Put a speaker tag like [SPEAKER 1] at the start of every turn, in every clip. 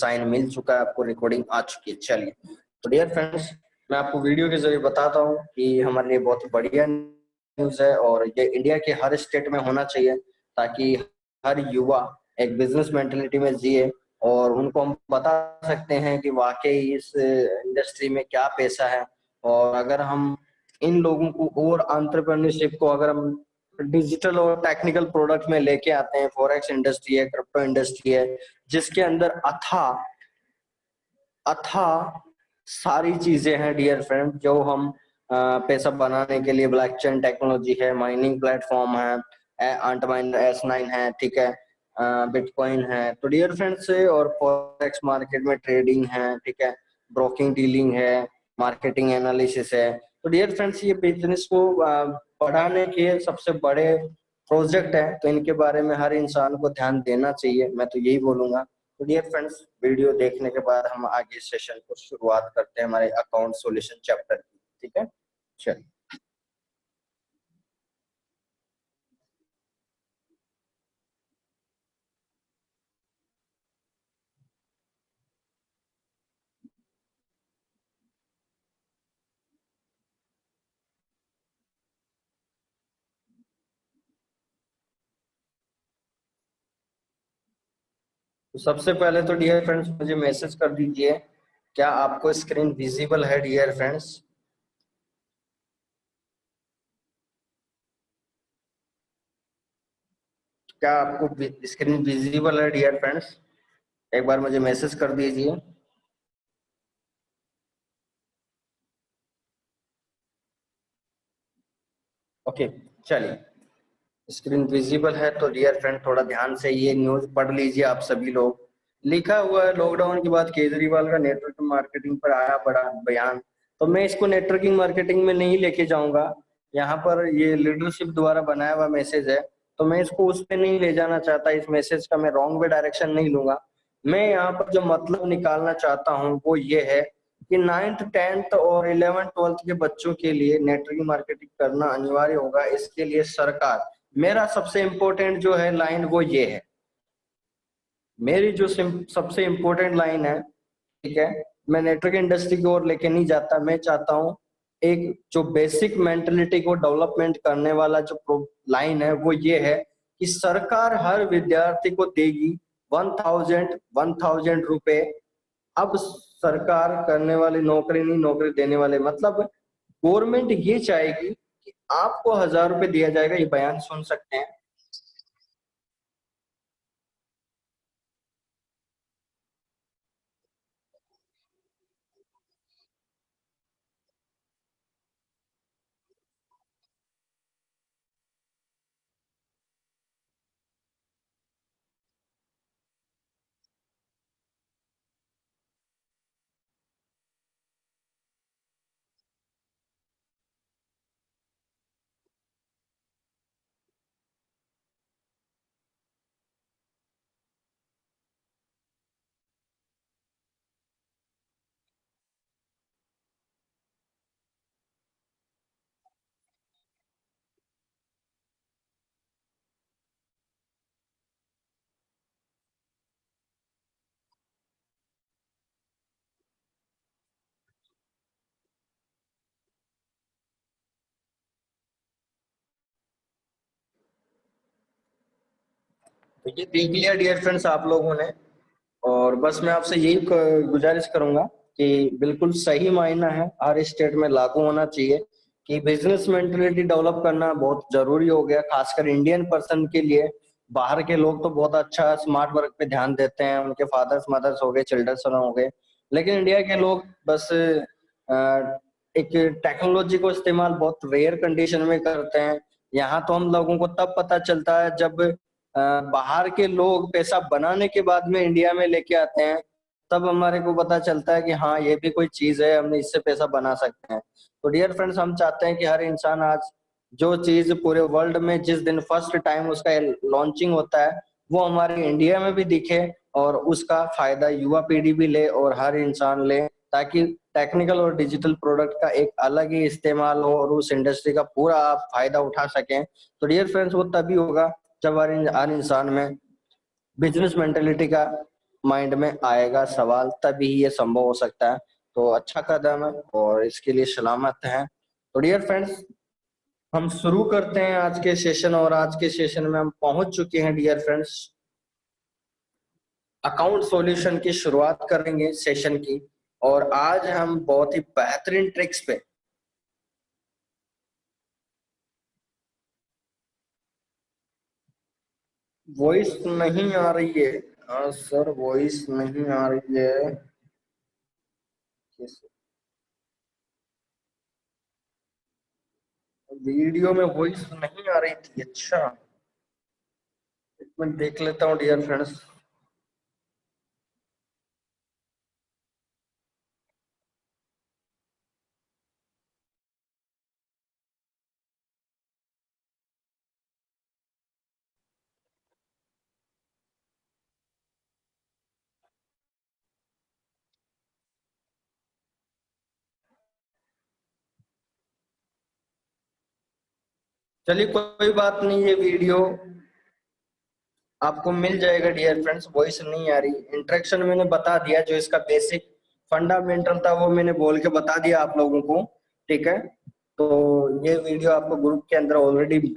[SPEAKER 1] Sign मिल चुका है, आपको रिकॉर्डिंग आ चुकी है। चलिए, तो डियर फ्रेंड्स, मैं आपको वीडियो के जरिए बताता हूँ कि हमारे लिए बहुत बढ़िया न्यूज़ है और ये इंडिया के हर स्टेट में होना चाहिए, ताकि हर युवा एक बिजनेस मेंटेलिटी में जिए और उनको हम बता सकते हैं कि वाकई इस इंडस्ट्री में क्या पैसा है। और अगर हम इन लोगों को और एंटरप्रेन्योरशिप को अगर हम डिजिटल और टेक्निकल प्रोडक्ट में लेके आते हैं, फॉरेक्स इंडस्ट्री है, क्रिप्टो इंडस्ट्री है, जिसके अंदर अथाह अथाह सारी चीजें हैं डियर फ्रेंड, जो हम पैसा बनाने के लिए ब्लॉकचेन टेक्नोलॉजी है, माइनिंग प्लेटफॉर्म है, आंटमाइन S9 है, ठीक है, बिटकॉइन है, तो डियर फ्रेंड्स, और फॉरेक्स मार्केट में ट्रेडिंग है, ठीक है, ब्रोकिंग डीलिंग है, मार्केटिंग एनालिसिस है। तो डियर फ्रेंड्स, ये बिजनेस को बढ़ाने के सबसे बड़े प्रोजेक्ट है, तो इनके बारे में हर इंसान को ध्यान देना चाहिए, मैं तो यही बोलूंगा। तो डियर फ्रेंड्स, वीडियो देखने के बाद हम आगे सेशन को शुरुआत करते हैं हमारे अकाउंट सॉल्यूशन चैप्टर की, ठीक है। चलिए, तो सबसे पहले तो डियर फ्रेंड्स मुझे मैसेज कर दीजिए, क्या आपको स्क्रीन विजिबल है डियर फ्रेंड्स? क्या आपको स्क्रीन विजिबल है डियर फ्रेंड्स? एक बार मुझे मैसेज कर दीजिए। ओके, चलिए, स्क्रीन विजिबल है तो डियर फ्रेंड थोड़ा ध्यान से ये न्यूज पढ़ लीजिए आप सभी लोग। लिखा हुआ है, लॉकडाउन के बाद केजरीवाल का नेटवर्क मार्केटिंग पर आया बड़ा बयान। तो मैं इसको नेटवर्किंग मार्केटिंग में नहीं लेके जाऊंगा, यहाँ पर ये लीडरशिप द्वारा बनाया हुआ मैसेज है, तो मैं इसको उस पर नहीं ले जाना चाहता। इस मैसेज का मैं रॉन्ग वे डायरेक्शन नहीं लूंगा। मैं यहाँ पर जो मतलब निकालना चाहता हूँ वो ये है कि 9th 10th और 11th 12th के बच्चों के लिए नेटवर्किंग मार्केटिंग करना अनिवार्य होगा। इसके लिए सरकार, मेरा सबसे इम्पोर्टेंट जो है लाइन वो ये है, मेरी जो सबसे इम्पोर्टेंट लाइन है, ठीक है, मैं नेटवर्क इंडस्ट्री की ओर लेके नहीं जाता। मैं चाहता हूँ एक जो बेसिक मेंटेलिटी को डेवलपमेंट करने वाला जो लाइन है वो ये है कि सरकार हर विद्यार्थी को देगी 1000 रुपए। अब सरकार करने वाली नौकरी नहीं, नौकरी देने वाले, मतलब गवर्नमेंट ये चाहेगी कि आपको 1000 रुपए दिया जाएगा। ये बयान सुन सकते हैं। तो ये देख लिया डियर फ्रेंड्स आप लोगों ने, और बस मैं आपसे यही गुजारिश करूंगा कि बिल्कुल सही मायना है, हर स्टेट में लागू होना चाहिए कि बिजनेस मेंटेलिटी डेवलप करना बहुत जरूरी हो गया, खासकर इंडियन पर्सन के लिए। बाहर के लोग तो बहुत अच्छा स्मार्ट वर्क पे ध्यान देते हैं, उनके फादर्स मदर्स हो गए, चिल्ड्रंस हो गए, लेकिन इंडिया के लोग बस एक टेक्नोलॉजी को इस्तेमाल बहुत रेयर कंडीशन में करते हैं। यहाँ तो हम लोगों को तब पता चलता है जब बाहर के लोग पैसा बनाने के बाद में इंडिया में लेके आते हैं, तब हमारे को पता चलता है कि हाँ ये भी कोई चीज है, हमने इससे पैसा बना सकते हैं। तो डियर फ्रेंड्स, हम चाहते हैं कि हर इंसान आज जो चीज पूरे वर्ल्ड में जिस दिन फर्स्ट टाइम उसका लॉन्चिंग होता है वो हमारे इंडिया में भी दिखे, और उसका फायदा युवा पीढ़ी भी ले और हर इंसान ले, ताकि टेक्निकल और डिजिटल प्रोडक्ट का एक अलग ही इस्तेमाल हो और उस इंडस्ट्री का पूरा आप फायदा उठा सकें। तो डियर फ्रेंड्स, वो तभी होगा जब हर इंसान में बिजनेस मेंटेलिटी का माइंड में आएगा सवाल, तभी ये संभव हो सकता है। तो अच्छा कदम है और इसके लिए सलामत है। तो डियर फ्रेंड्स, हम शुरू करते हैं आज के सेशन, और आज के सेशन में हम पहुंच चुके हैं डियर फ्रेंड्स, अकाउंट सॉल्यूशन की शुरुआत करेंगे सेशन की। और आज हम बहुत ही बेहतरीन ट्रिक्स पे, वॉइस नहीं आ रही है। हाँ सर, वॉइस नहीं आ रही है। वीडियो में वॉइस नहीं आ रही थी, अच्छा। एक मिनट देख लेता हूँ डियर फ्रेंड्स। चलिए कोई बात नहीं, ये वीडियो आपको मिल जाएगा डियर फ्रेंड्स। वॉइस नहीं आ रही, इंटरेक्शन मैंने बता दिया, जो इसका बेसिक फंडामेंटल था वो मैंने बोल के बता दिया आप लोगों को, ठीक है। तो ये वीडियो आपको ग्रुप के अंदर ऑलरेडी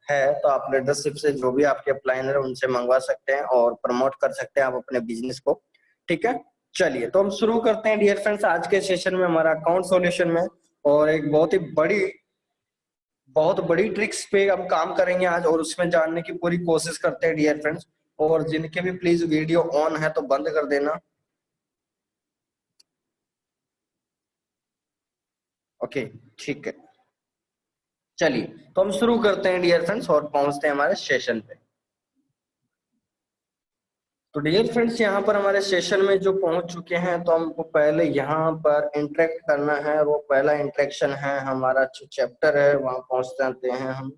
[SPEAKER 1] है, तो आप लीडरशिप से जो भी आपके अपलाइनर है उनसे मंगवा सकते हैं और प्रमोट कर सकते हैं आप अपने बिजनेस को, ठीक है। चलिए तो हम शुरू करते हैं डियर फ्रेंड्स आज के सेशन में, हमारा अकाउंट सॉल्यूशन में। और एक बहुत बड़ी ट्रिक्स पे हम काम करेंगे आज, और उसमें जानने की पूरी कोशिश करते हैं डियर फ्रेंड्स। और जिनके भी प्लीज वीडियो ऑन है तो बंद कर देना। ओके, ठीक है। चलिए तो हम शुरू करते हैं डियर फ्रेंड्स और पहुंचते हैं हमारे सेशन पे। तो डियर फ्रेंड्स, यहाँ पर हमारे सेशन में जो पहुंच चुके हैं, तो हमको पहले यहाँ पर इंटरेक्ट करना है, और वो पहला इंटरेक्शन है हमारा जो चैप्टर है वहां पहुंच जाते हैं हम।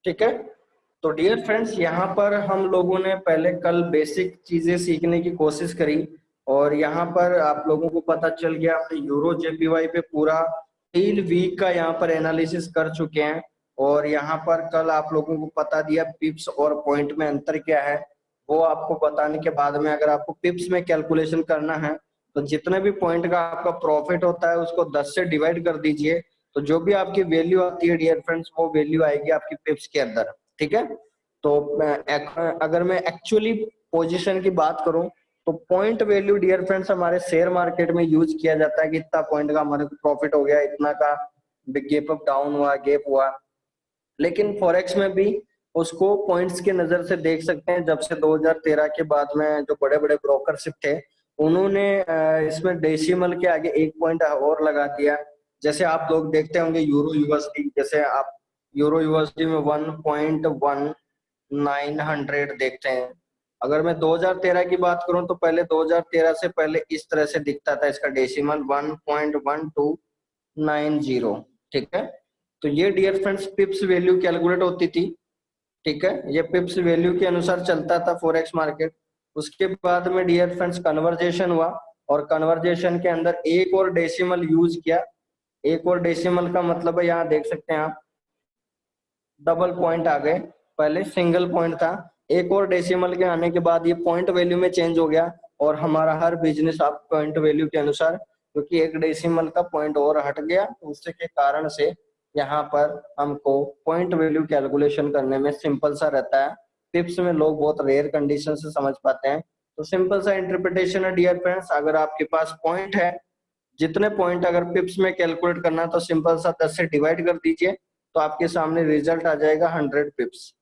[SPEAKER 1] ठीक है। तो डियर फ्रेंड्स, यहाँ पर हम लोगों ने पहले कल बेसिक चीजें सीखने की कोशिश करी, और यहाँ पर आप लोगों को पता चल गया, हमने यूरो जेपीवाई पे पूरा 3 वीक का यहाँ पर एनालिसिस कर चुके हैं। और यहाँ पर कल आप लोगों को बता दिया पिप्स और पॉइंट में अंतर क्या है। वो आपको बताने के बाद में, अगर आपको पिप्स में कैलकुलेशन करना है, तो जितने भी पॉइंट का आपका प्रॉफिट होता है उसको 10 से डिवाइड कर दीजिए। तो जो भी आपकी वैल्यू आती है डियर फ्रेंड्स, वो वैल्यू आएगी आपकी पिप्स के अंदर, ठीक है। तो अगर मैं एक्चुअली पोजीशन की बात करूं, तो पॉइंट वैल्यू डियर फ्रेंड्स हमारे शेयर मार्केट में यूज किया जाता है कि इतना पॉइंट का हमारे को प्रॉफिट हो गया, इतना का गैप अप डाउन हुआ, गैप हुआ। लेकिन फॉरेक्स में भी उसको पॉइंट्स के नजर से देख सकते हैं। जब से 2013 के बाद में जो बड़े बड़े ब्रोकरशिप थे, उन्होंने इसमें डेसिमल के आगे 1 पॉइंट और लगा दिया। जैसे आप लोग देखते होंगे यूरो यूएसडी, जैसे आप यूरो यूएसडी में 1.1900 देखते हैं। अगर मैं 2013 की बात करूं, तो पहले 2013 से पहले इस तरह से दिखता था, इसका डेसिमल 1.1290, ठीक है। तो ये डियर फ्रेंड्स पिप्स वैल्यू कैलकुलेट होती थी, ठीक है। ये पिप्स वैल्यू के अनुसार चलता था फॉरेक्स मार्केट। उसके बाद में डियर फ्रेंड्स कन्वर्जेशन हुआ, और कन्वर्जेशन के अंदर एक और डेसिमल यूज किया। एक और डेसिमल का मतलब है, यहाँ देख सकते हैं आप, डबल पॉइंट आ गए। पहले सिंगल पॉइंट था, एक और डेसिमल के आने के बाद ये पॉइंट वैल्यू में चेंज हो गया। और हमारा हर बिजनेस आप पॉइंट वैल्यू के अनुसार, क्योंकि एक डेसिमल का पॉइंट और हट गया, तो उससे के कारण से यहाँ पर हमको पॉइंट वैल्यू कैलकुलेशन करने में सिंपल सा रहता है। टिप्स में लोग बहुत रेयर कंडीशन से समझ पाते हैं। तो सिंपल सा इंटरप्रिटेशन है डियर फ्रेंड्स, अगर आपके पास पॉइंट है, जितने पॉइंट अगर पिप्स में कैलकुलेट करना है, तो सिंपल सा 10 से डिवाइड कर दीजिए, तो आपके सामने रिजल्ट आ जाएगा 100 पिप्स।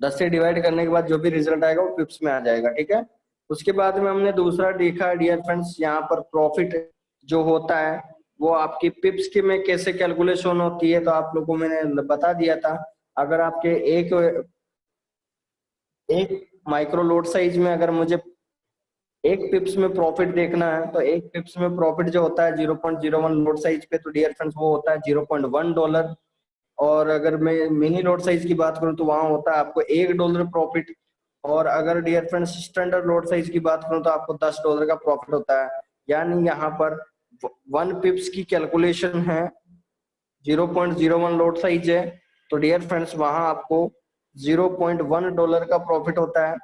[SPEAKER 1] 10 से डिवाइड करने के बाद जो भी रिजल्ट आएगा वो पिप्स में आ जाएगा, ठीक है। उसके बाद में हमने दूसरा देखा डियर फ्रेंड्स, यहाँ पर प्रॉफिट जो होता है वो आपकी पिप्स की में कैसे कैलकुलेशन होती है, तो आप लोगों को मैंने बता दिया था। अगर आपके एक एक माइक्रो लोड साइज में अगर मुझे एक पिप्स में प्रॉफिट देखना है, तो एक पिप्स में प्रॉफिट जो होता है 0.01 लोड साइज पे, तो डियर फ्रेंड्स वो होता है $0.1। और अगर मैं मिनी लोड साइज की बात करूं, तो वहां होता है आपको $1 प्रॉफिट। और अगर dear friends standard load size की बात करूं, तो आपको $10 का प्रॉफिट होता है। यानी यहाँ पर 1 पिप्स की कैलकुलेशन है, 0.01 लॉट साइज है, तो डियर फ्रेंड्स वहां आपको $0.1 का प्रॉफिट होता है।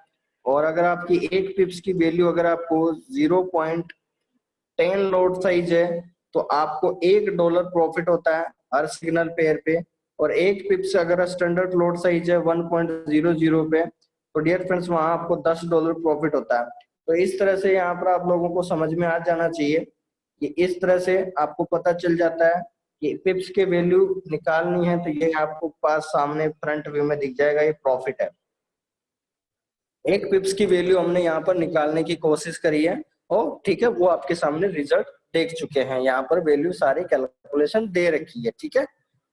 [SPEAKER 1] और अगर आपकी 1 पिप्स की वैल्यू अगर आपको 0.10 लॉट साइज है तो आपको $1 प्रॉफिट होता है हर सिग्नल पेयर पे। और 1 पिप्स अगर स्टैंडर्ड लॉट साइज है 1.00 पे तो डियर फ्रेंड्स वहां आपको $10 प्रॉफिट होता है। तो इस तरह से यहाँ पर आप लोगों को समझ में आ जाना चाहिए कि इस तरह से आपको पता चल जाता है कि पिप्स के वैल्यू निकालनी है तो ये आपको पास सामने फ्रंट व्यू में दिख जाएगा, ये प्रॉफिट है। 1 पिप्स की वैल्यू हमने यहाँ पर निकालने की कोशिश करी है और ठीक है, वो आपके सामने रिजल्ट देख चुके हैं, यहाँ पर वैल्यू सारी कैलकुलेशन दे रखी है। ठीक है,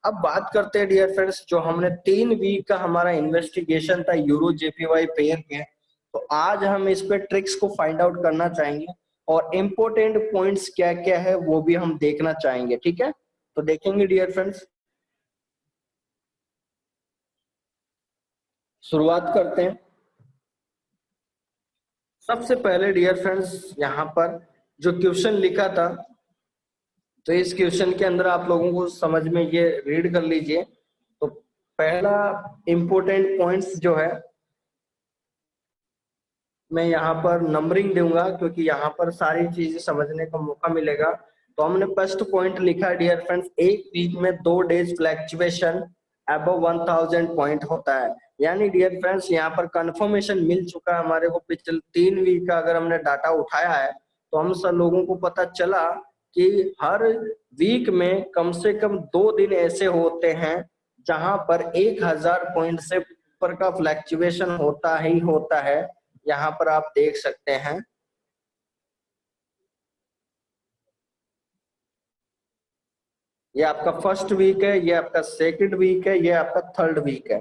[SPEAKER 1] अब बात करते हैं डियर फ्रेंड्स, जो हमने 3 वीक का हमारा इन्वेस्टिगेशन था यूरो जेपीवाई पेयर पे, तो आज हम इस पे ट्रिक्स को फाइंड आउट करना चाहेंगे और इम्पोर्टेंट पॉइंट्स क्या क्या है वो भी हम देखना चाहेंगे। ठीक है, तो देखेंगे डियर फ्रेंड्स, शुरुआत करते हैं। सबसे पहले डियर फ्रेंड्स यहाँ पर जो क्वेश्चन लिखा था, तो इस क्वेश्चन के अंदर आप लोगों को समझ में ये रीड कर लीजिए। तो पहला इंपॉर्टेंट पॉइंट्स जो है मैं यहाँ पर नंबरिंग दूंगा क्योंकि यहाँ पर सारी चीजें समझने का मौका मिलेगा। तो हमने फर्स्ट पॉइंट लिखा डियर फ्रेंड्स, एक वीक में 2 डेज फ्लैक्चुएशन अबव 1000 पॉइंट होता है। यानी डियर फ्रेंड्स यहाँ पर कंफर्मेशन मिल चुका है हमारे को, पिछले 3 वीक का अगर हमने डाटा उठाया है तो हम सब लोगों को पता चला कि हर वीक में कम से कम 2 दिन ऐसे होते हैं जहां पर 1000 पॉइंट से ऊपर का फ्लैक्चुएशन होता ही होता है। यहाँ पर आप देख सकते हैं, ये आपका फर्स्ट वीक है, ये आपका सेकंड वीक है, ये आपका थर्ड वीक है।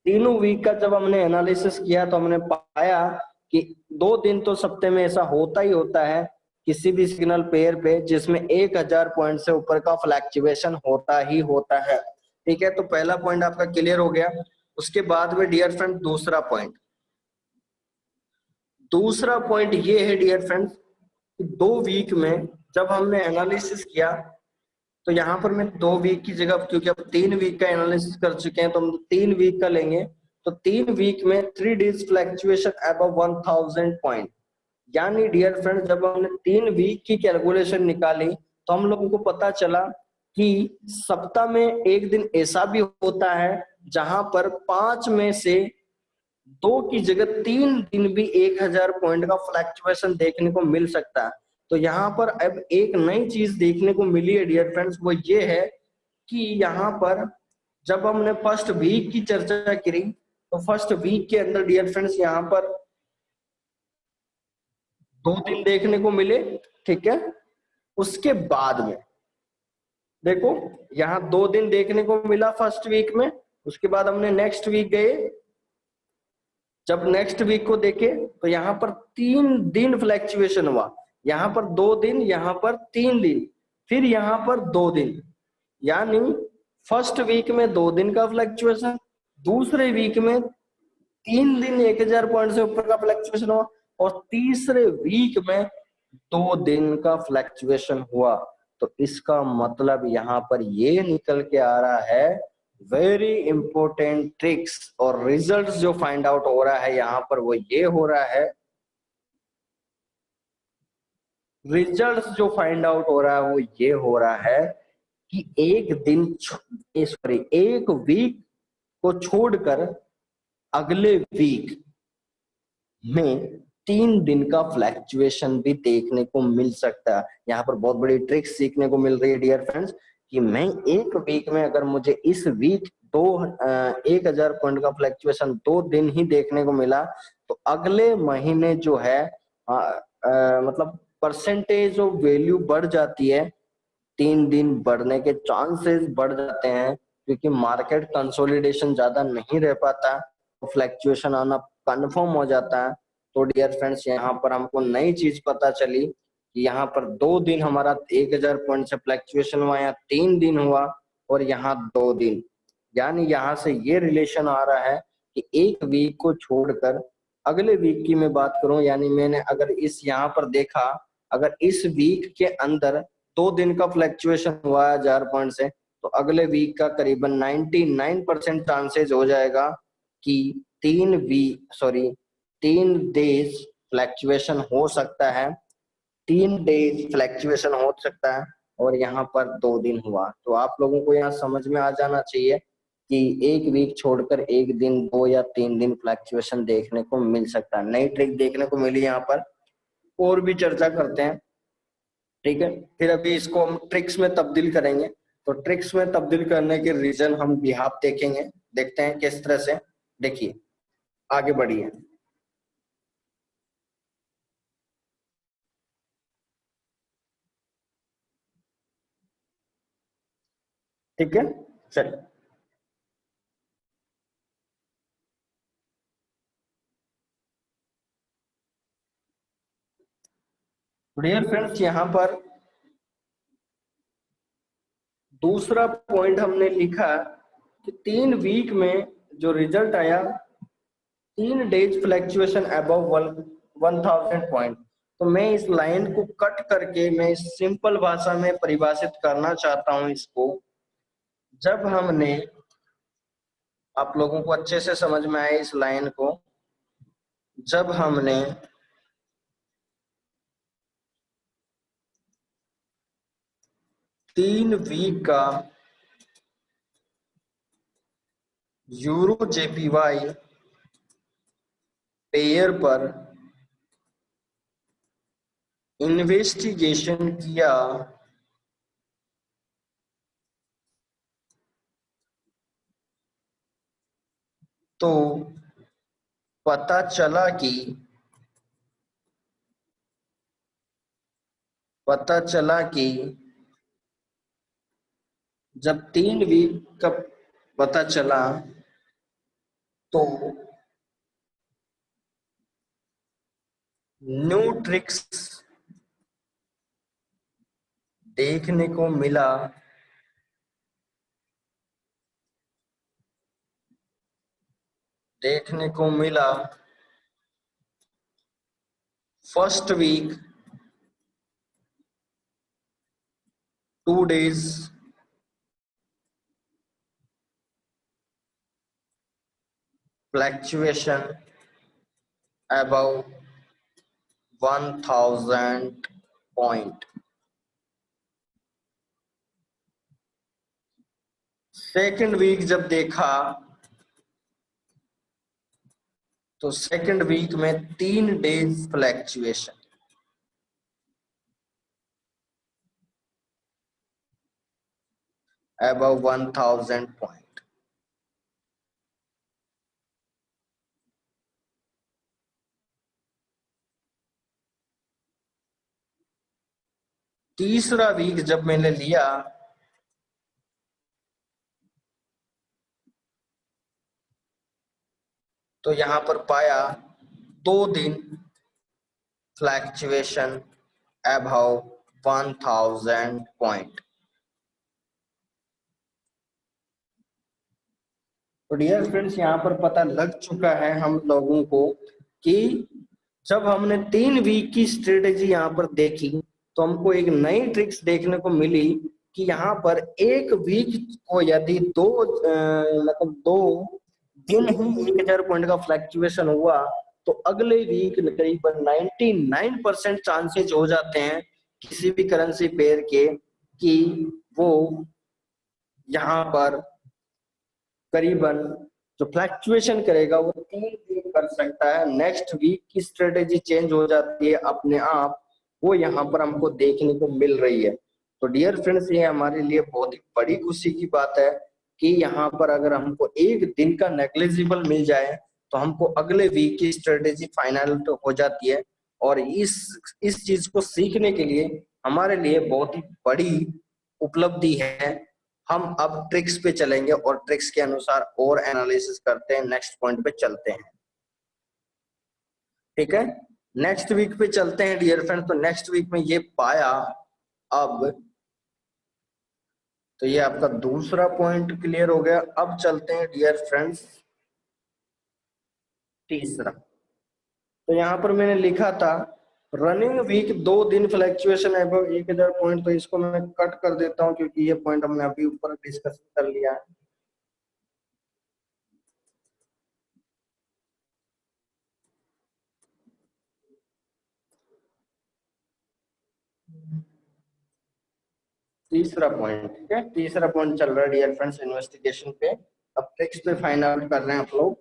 [SPEAKER 1] तीनों वीक का जब हमने एनालिसिस किया तो हमने पाया कि 2 दिन तो सप्ते में ऐसा होता ही होता है किसी भी सिग्नल पेयर पे जिसमें 1000 पॉइंट से ऊपर का फ्लैक्चुएशन होता ही होता है। ठीक है, तो पहला पॉइंट आपका क्लियर हो गया। उसके बाद में डियर फ्रेंड दूसरा पॉइंट ये है डियर फ्रेंड्स, 2 वीक में जब हमने एनालिसिस किया तो यहाँ पर मैं 2 वीक की जगह, क्योंकि अब 3 वीक का एनालिसिस कर चुके हैं तो हम 3 वीक का लेंगे। तो 3 वीक में 3 डेज फ्लैक्चुएशन अबव 1000 पॉइंट। यानी डियर फ्रेंड जब हमने 3 वीक की कैलकुलेशन निकाली तो हम लोगों को पता चला कि सप्ताह में एक दिन ऐसा भी होता है जहां पर 5 में से 2 की जगह 3 दिन भी 1000 पॉइंट का फ्लैक्चुएशन देखने को मिल सकता है। तो यहाँ पर अब एक नई चीज देखने को मिली है डियर फ्रेंड्स, वो ये है कि यहाँ पर जब हमने फर्स्ट वीक की चर्चा करी तो फर्स्ट वीक के अंदर डियर फ्रेंड्स यहाँ पर 2 दिन देखने को मिले। ठीक है, उसके बाद में देखो यहाँ 2 दिन देखने को मिला फर्स्ट वीक में। उसके बाद हमने नेक्स्ट वीक गए, जब नेक्स्ट वीक को देखे तो यहाँ पर 3 दिन फ्लैक्चुएशन हुआ। यहाँ पर 2 दिन, यहाँ पर 3 दिन, फिर यहाँ पर 2 दिन। यानी फर्स्ट वीक में 2 दिन का फ्लैक्चुएशन, दूसरे वीक में 3 दिन 1000 पॉइंट से ऊपर का फ्लैक्चुएशन हुआ और तीसरे वीक में 2 दिन का फ्लैक्चुएशन हुआ। तो इसका मतलब यहाँ पर ये निकल के आ रहा है, वेरी इंपॉर्टेंट ट्रिक्स और रिजल्ट्स जो फाइंड आउट हो रहा है यहाँ पर वो ये हो रहा है, रिजल्ट्स जो फाइंड आउट हो रहा है वो ये हो रहा है कि एक वीक को छोड़कर अगले वीक में 3 दिन का फ्लैक्चुएशन भी देखने को मिल सकता है। यहाँ पर बहुत बड़ी ट्रिक सीखने को मिल रही है डियर फ्रेंड्स कि मैं एक वीक में अगर मुझे इस वीक 1000 पॉइंट का फ्लैक्चुएशन 2 दिन ही देखने को मिला तो अगले महीने जो है मतलब परसेंटेज ऑफ वैल्यू बढ़ जाती है, 3 दिन बढ़ने के चांसेस बढ़ जाते हैं क्योंकि मार्केट कंसोलिडेशन ज्यादा नहीं रह पाता, तो फ्लैक्चुएशन आना कंफर्म हो जाता है। तो डियर फ्रेंड्स यहाँ पर हमको नई चीज पता चली कि यहाँ पर 2 दिन हमारा 1000 पॉइंट से फ्लैक्चुएशन हुआ, यहाँ 3 दिन हुआ और यहाँ 2 दिन। यानी यहाँ से ये रिलेशन आ रहा है कि एक वीक को छोड़कर अगले वीक की मैं बात करूं, यानी मैंने अगर इस यहाँ पर देखा, अगर इस वीक के अंदर 2 दिन का फ्लैक्चुएशन हुआ है 1000 पॉइंट से, तो अगले वीक का करीबन 99% चांसेस हो जाएगा कि 3 डेज फ्लैक्चुएशन हो सकता है, 3 डेज फ्लैक्चुएशन हो सकता है, और यहाँ पर 2 दिन हुआ। तो आप लोगों को यहाँ समझ में आ जाना चाहिए कि एक वीक छोड़कर एक दिन, 2 या 3 दिन फ्लैक्चुएशन देखने को मिल सकता है। नई ट्रिक देखने को मिली यहाँ पर, और भी चर्चा करते हैं, ठीक है। फिर अभी इसको हम ट्रिक्स में तब्दील करेंगे, तो ट्रिक्स में तब्दील करने के रीजन हम बिहाफ देखेंगे, देखते हैं किस तरह से। देखिए, आगे बढ़िए। ठीक है, चलिए। डियर फ्रेंड्स, यहाँ पर दूसरा पॉइंट हमने लिखा कि 3 वीक में जो रिजल्ट आया, 3 डेज फ्लैक्चुएशन अबव 1000 पॉइंट। तो मैं इस लाइन को कट करके मैं सिंपल भाषा में परिभाषित करना चाहता हूं इसको। जब हमने, आप लोगों को अच्छे से समझ में आए इस लाइन को, जब हमने 3 वीक का यूरो जेपीवाई पेयर पर इन्वेस्टिगेशन किया, तो पता चला कि जब 3 वीक का पता चला, तो न्यू ट्रिक्स देखने को मिला, first week 2 days fluctuation above 1000 point. Second week जब देखा, तो सेकेंड वीक में 3 डेज फ्लैक्चुएशन above 1000 पॉइंट। तीसरा वीक जब मैंने लिया, तो यहां पर पाया 2 दिन फ्लैक्चुएशन above 1000 पॉइंट। तो डियर फ्रेंड्स, यहाँ पर पता लग चुका है हम लोगों को कि जब हमने 3 वीक की स्ट्रेटेजी यहाँ पर देखी, तो हमको एक नई ट्रिक्स देखने को मिली कि यहाँ पर एक वीक को यदि 2 दिन ही 1000 पॉइंट का फ्लैक्चुएशन हुआ, तो अगले वीक करीबन 99% चांसेस हो जाते हैं किसी भी करेंसी पेयर के कि वो यहाँ पर करीबन जो फ्लैक्चुएशन करेगा वो 3 दिन कर सकता है। नेक्स्ट वीक की स्ट्रेटेजी चेंज हो जाती है अपने आप, वो यहाँ पर हमको देखने को मिल रही है। तो डियर फ्रेंड्स, ये हमारे लिए बहुत ही बड़ी खुशी की बात है कि यहाँ पर अगर हमको एक दिन का नेग्लिजिबल मिल जाए, तो हमको अगले वीक की स्ट्रेटेजी फाइनल तो हो जाती है। और इस चीज को सीखने के लिए हमारे लिए बहुत ही बड़ी उपलब्धि है। हम अब ट्रिक्स पे चलेंगे और ट्रिक्स के अनुसार और एनालिसिस करते हैं। नेक्स्ट पॉइंट पे चलते हैं, ठीक है। नेक्स्ट वीक पे चलते हैं डियर फ्रेंड्स। तो नेक्स्ट वीक में ये पाया, अब तो ये आपका दूसरा पॉइंट क्लियर हो गया। अब चलते हैं डियर फ्रेंड्स तीसरा। तो यहां पर मैंने लिखा था रनिंग वीक 2 दिन फ्लैक्चुएशन एबव 1000 पॉइंट, तो इसको मैं कट कर देता हूं क्योंकि ये पॉइंट हमने अभी ऊपर डिस्कस कर लिया है। तीसरा पॉइंट, ठीक है, तीसरा पॉइंट चल रहा है डियर फ्रेंड्स इन्वेस्टिगेशन पे। अब टेक्स्ट पे फाइंड आउट कर रहे हैं आप लोग।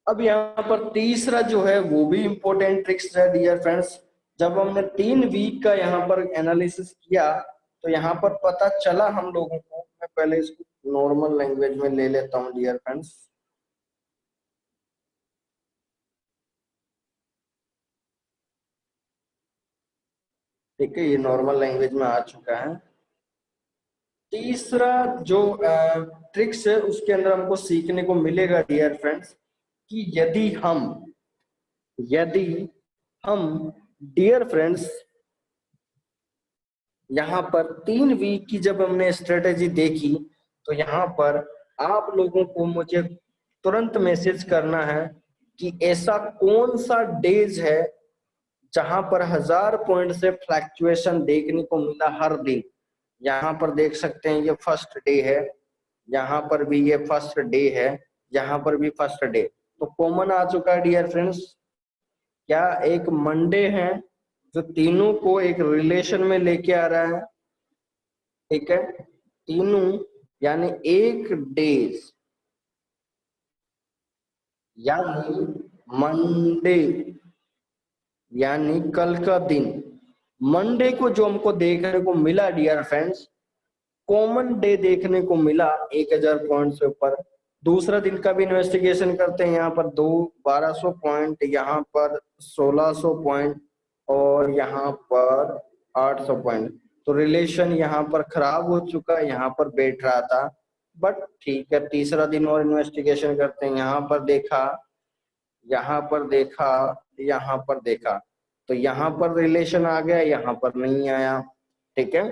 [SPEAKER 1] अब यहाँ पर तीसरा जो है वो भी इंपॉर्टेंट ट्रिक्स है डियर फ्रेंड्स। जब हमने 3 वीक का यहाँ पर एनालिसिस किया तो यहाँ पर पता चला हम लोगों को, मैं पहले इसको नॉर्मल लैंग्वेज में ले लेता हूँ डियर फ्रेंड्स। ठीक है, ये नॉर्मल लैंग्वेज में आ चुका है। तीसरा जो ट्रिक्स है उसके अंदर हमको सीखने को मिलेगा डियर फ्रेंड्स कि यदि हम डियर फ्रेंड्स यहाँ पर 3 वीक की जब हमने स्ट्रेटेजी देखी तो यहाँ पर आप लोगों को मुझे तुरंत मैसेज करना है कि ऐसा कौन सा डेज है जहां पर 1000 पॉइंट से फ्लैक्चुएशन देखने को मिला हर दिन। यहाँ पर देख सकते हैं ये फर्स्ट डे है, यहाँ पर भी ये फर्स्ट डे है, यहाँ पर भी फर्स्ट डे। तो कॉमन आ चुका है डियर फ्रेंड्स, क्या एक मंडे है जो तीनों को एक रिलेशन में लेके आ रहा है। ठीक है, तीनों यानी एक डेज यानी मंडे यानी कल का दिन, मंडे को जो हमको देखने को मिला डियर फ्रेंड्स, कॉमन डे देखने को मिला 1000 पॉइंट से ऊपर। दूसरा दिन का भी इन्वेस्टिगेशन करते हैं, यहाँ पर 1200 पॉइंट, यहाँ पर 1600 पॉइंट और यहाँ पर 800 पॉइंट। तो रिलेशन यहाँ पर खराब हो चुका है, यहाँ पर बैठ रहा था, बट ठीक है तीसरा दिन और इन्वेस्टिगेशन करते हैं। यहाँ पर देखा, यहाँ पर देखा, यहाँ पर देखा, तो यहाँ पर रिलेशन आ गया, यहाँ पर नहीं आया। ठीक है,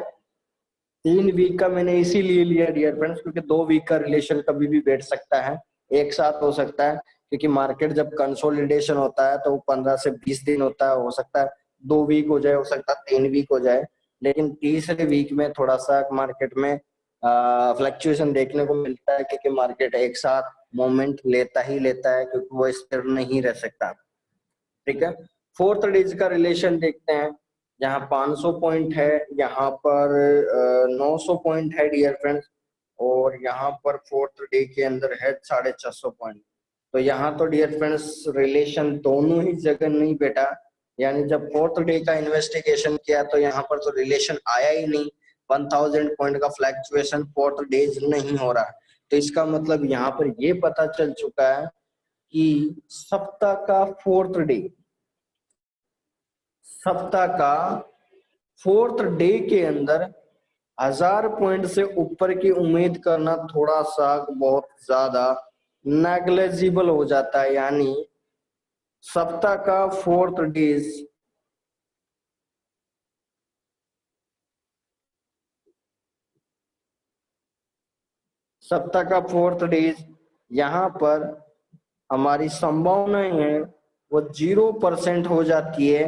[SPEAKER 1] 3 वीक का मैंने इसीलिए लिया डियर फ्रेंड्स क्योंकि 2 वीक का रिलेशन कभी भी बैठ सकता है, एक साथ हो सकता है, क्योंकि मार्केट जब कंसोलिडेशन होता है तो वो 15 से 20 दिन होता है, हो सकता है 2 वीक हो जाए, हो सकता है 3 वीक हो जाए, लेकिन तीसरे वीक में थोड़ा सा मार्केट में फ्लक्चुएशन देखने को मिलता है क्योंकि मार्केट एक साथ मोमेंट लेता ही लेता है, क्योंकि वो स्थिर नहीं रह सकता। ठीक है, फोर्थ डेज का रिलेशन देखते हैं, यहाँ 500 पॉइंट है, यहाँ पर 900 पॉइंट है डियर फ्रेंड्स, और यहाँ पर फोर्थ डे के अंदर है 650 पॉइंट। तो यहाँ तो डियर फ्रेंड्स रिलेशन दोनों ही जगह नहीं बैठा, यानी जब फोर्थ डे का इन्वेस्टिगेशन किया तो यहाँ पर तो रिलेशन आया ही नहीं, 1000 पॉइंट का फ्लैक्चुएशन फोर्थ डेज नहीं हो रहा। तो इसका मतलब यहाँ पर ये पता चल चुका है कि सप्ताह का फोर्थ डे के अंदर 1000 पॉइंट से ऊपर की उम्मीद करना थोड़ा सा बहुत ज्यादा नेग्लेजिबल हो जाता है। यानी सप्ताह का फोर्थ डेज यहाँ पर हमारी संभावनाएं हैं वो 0% हो जाती है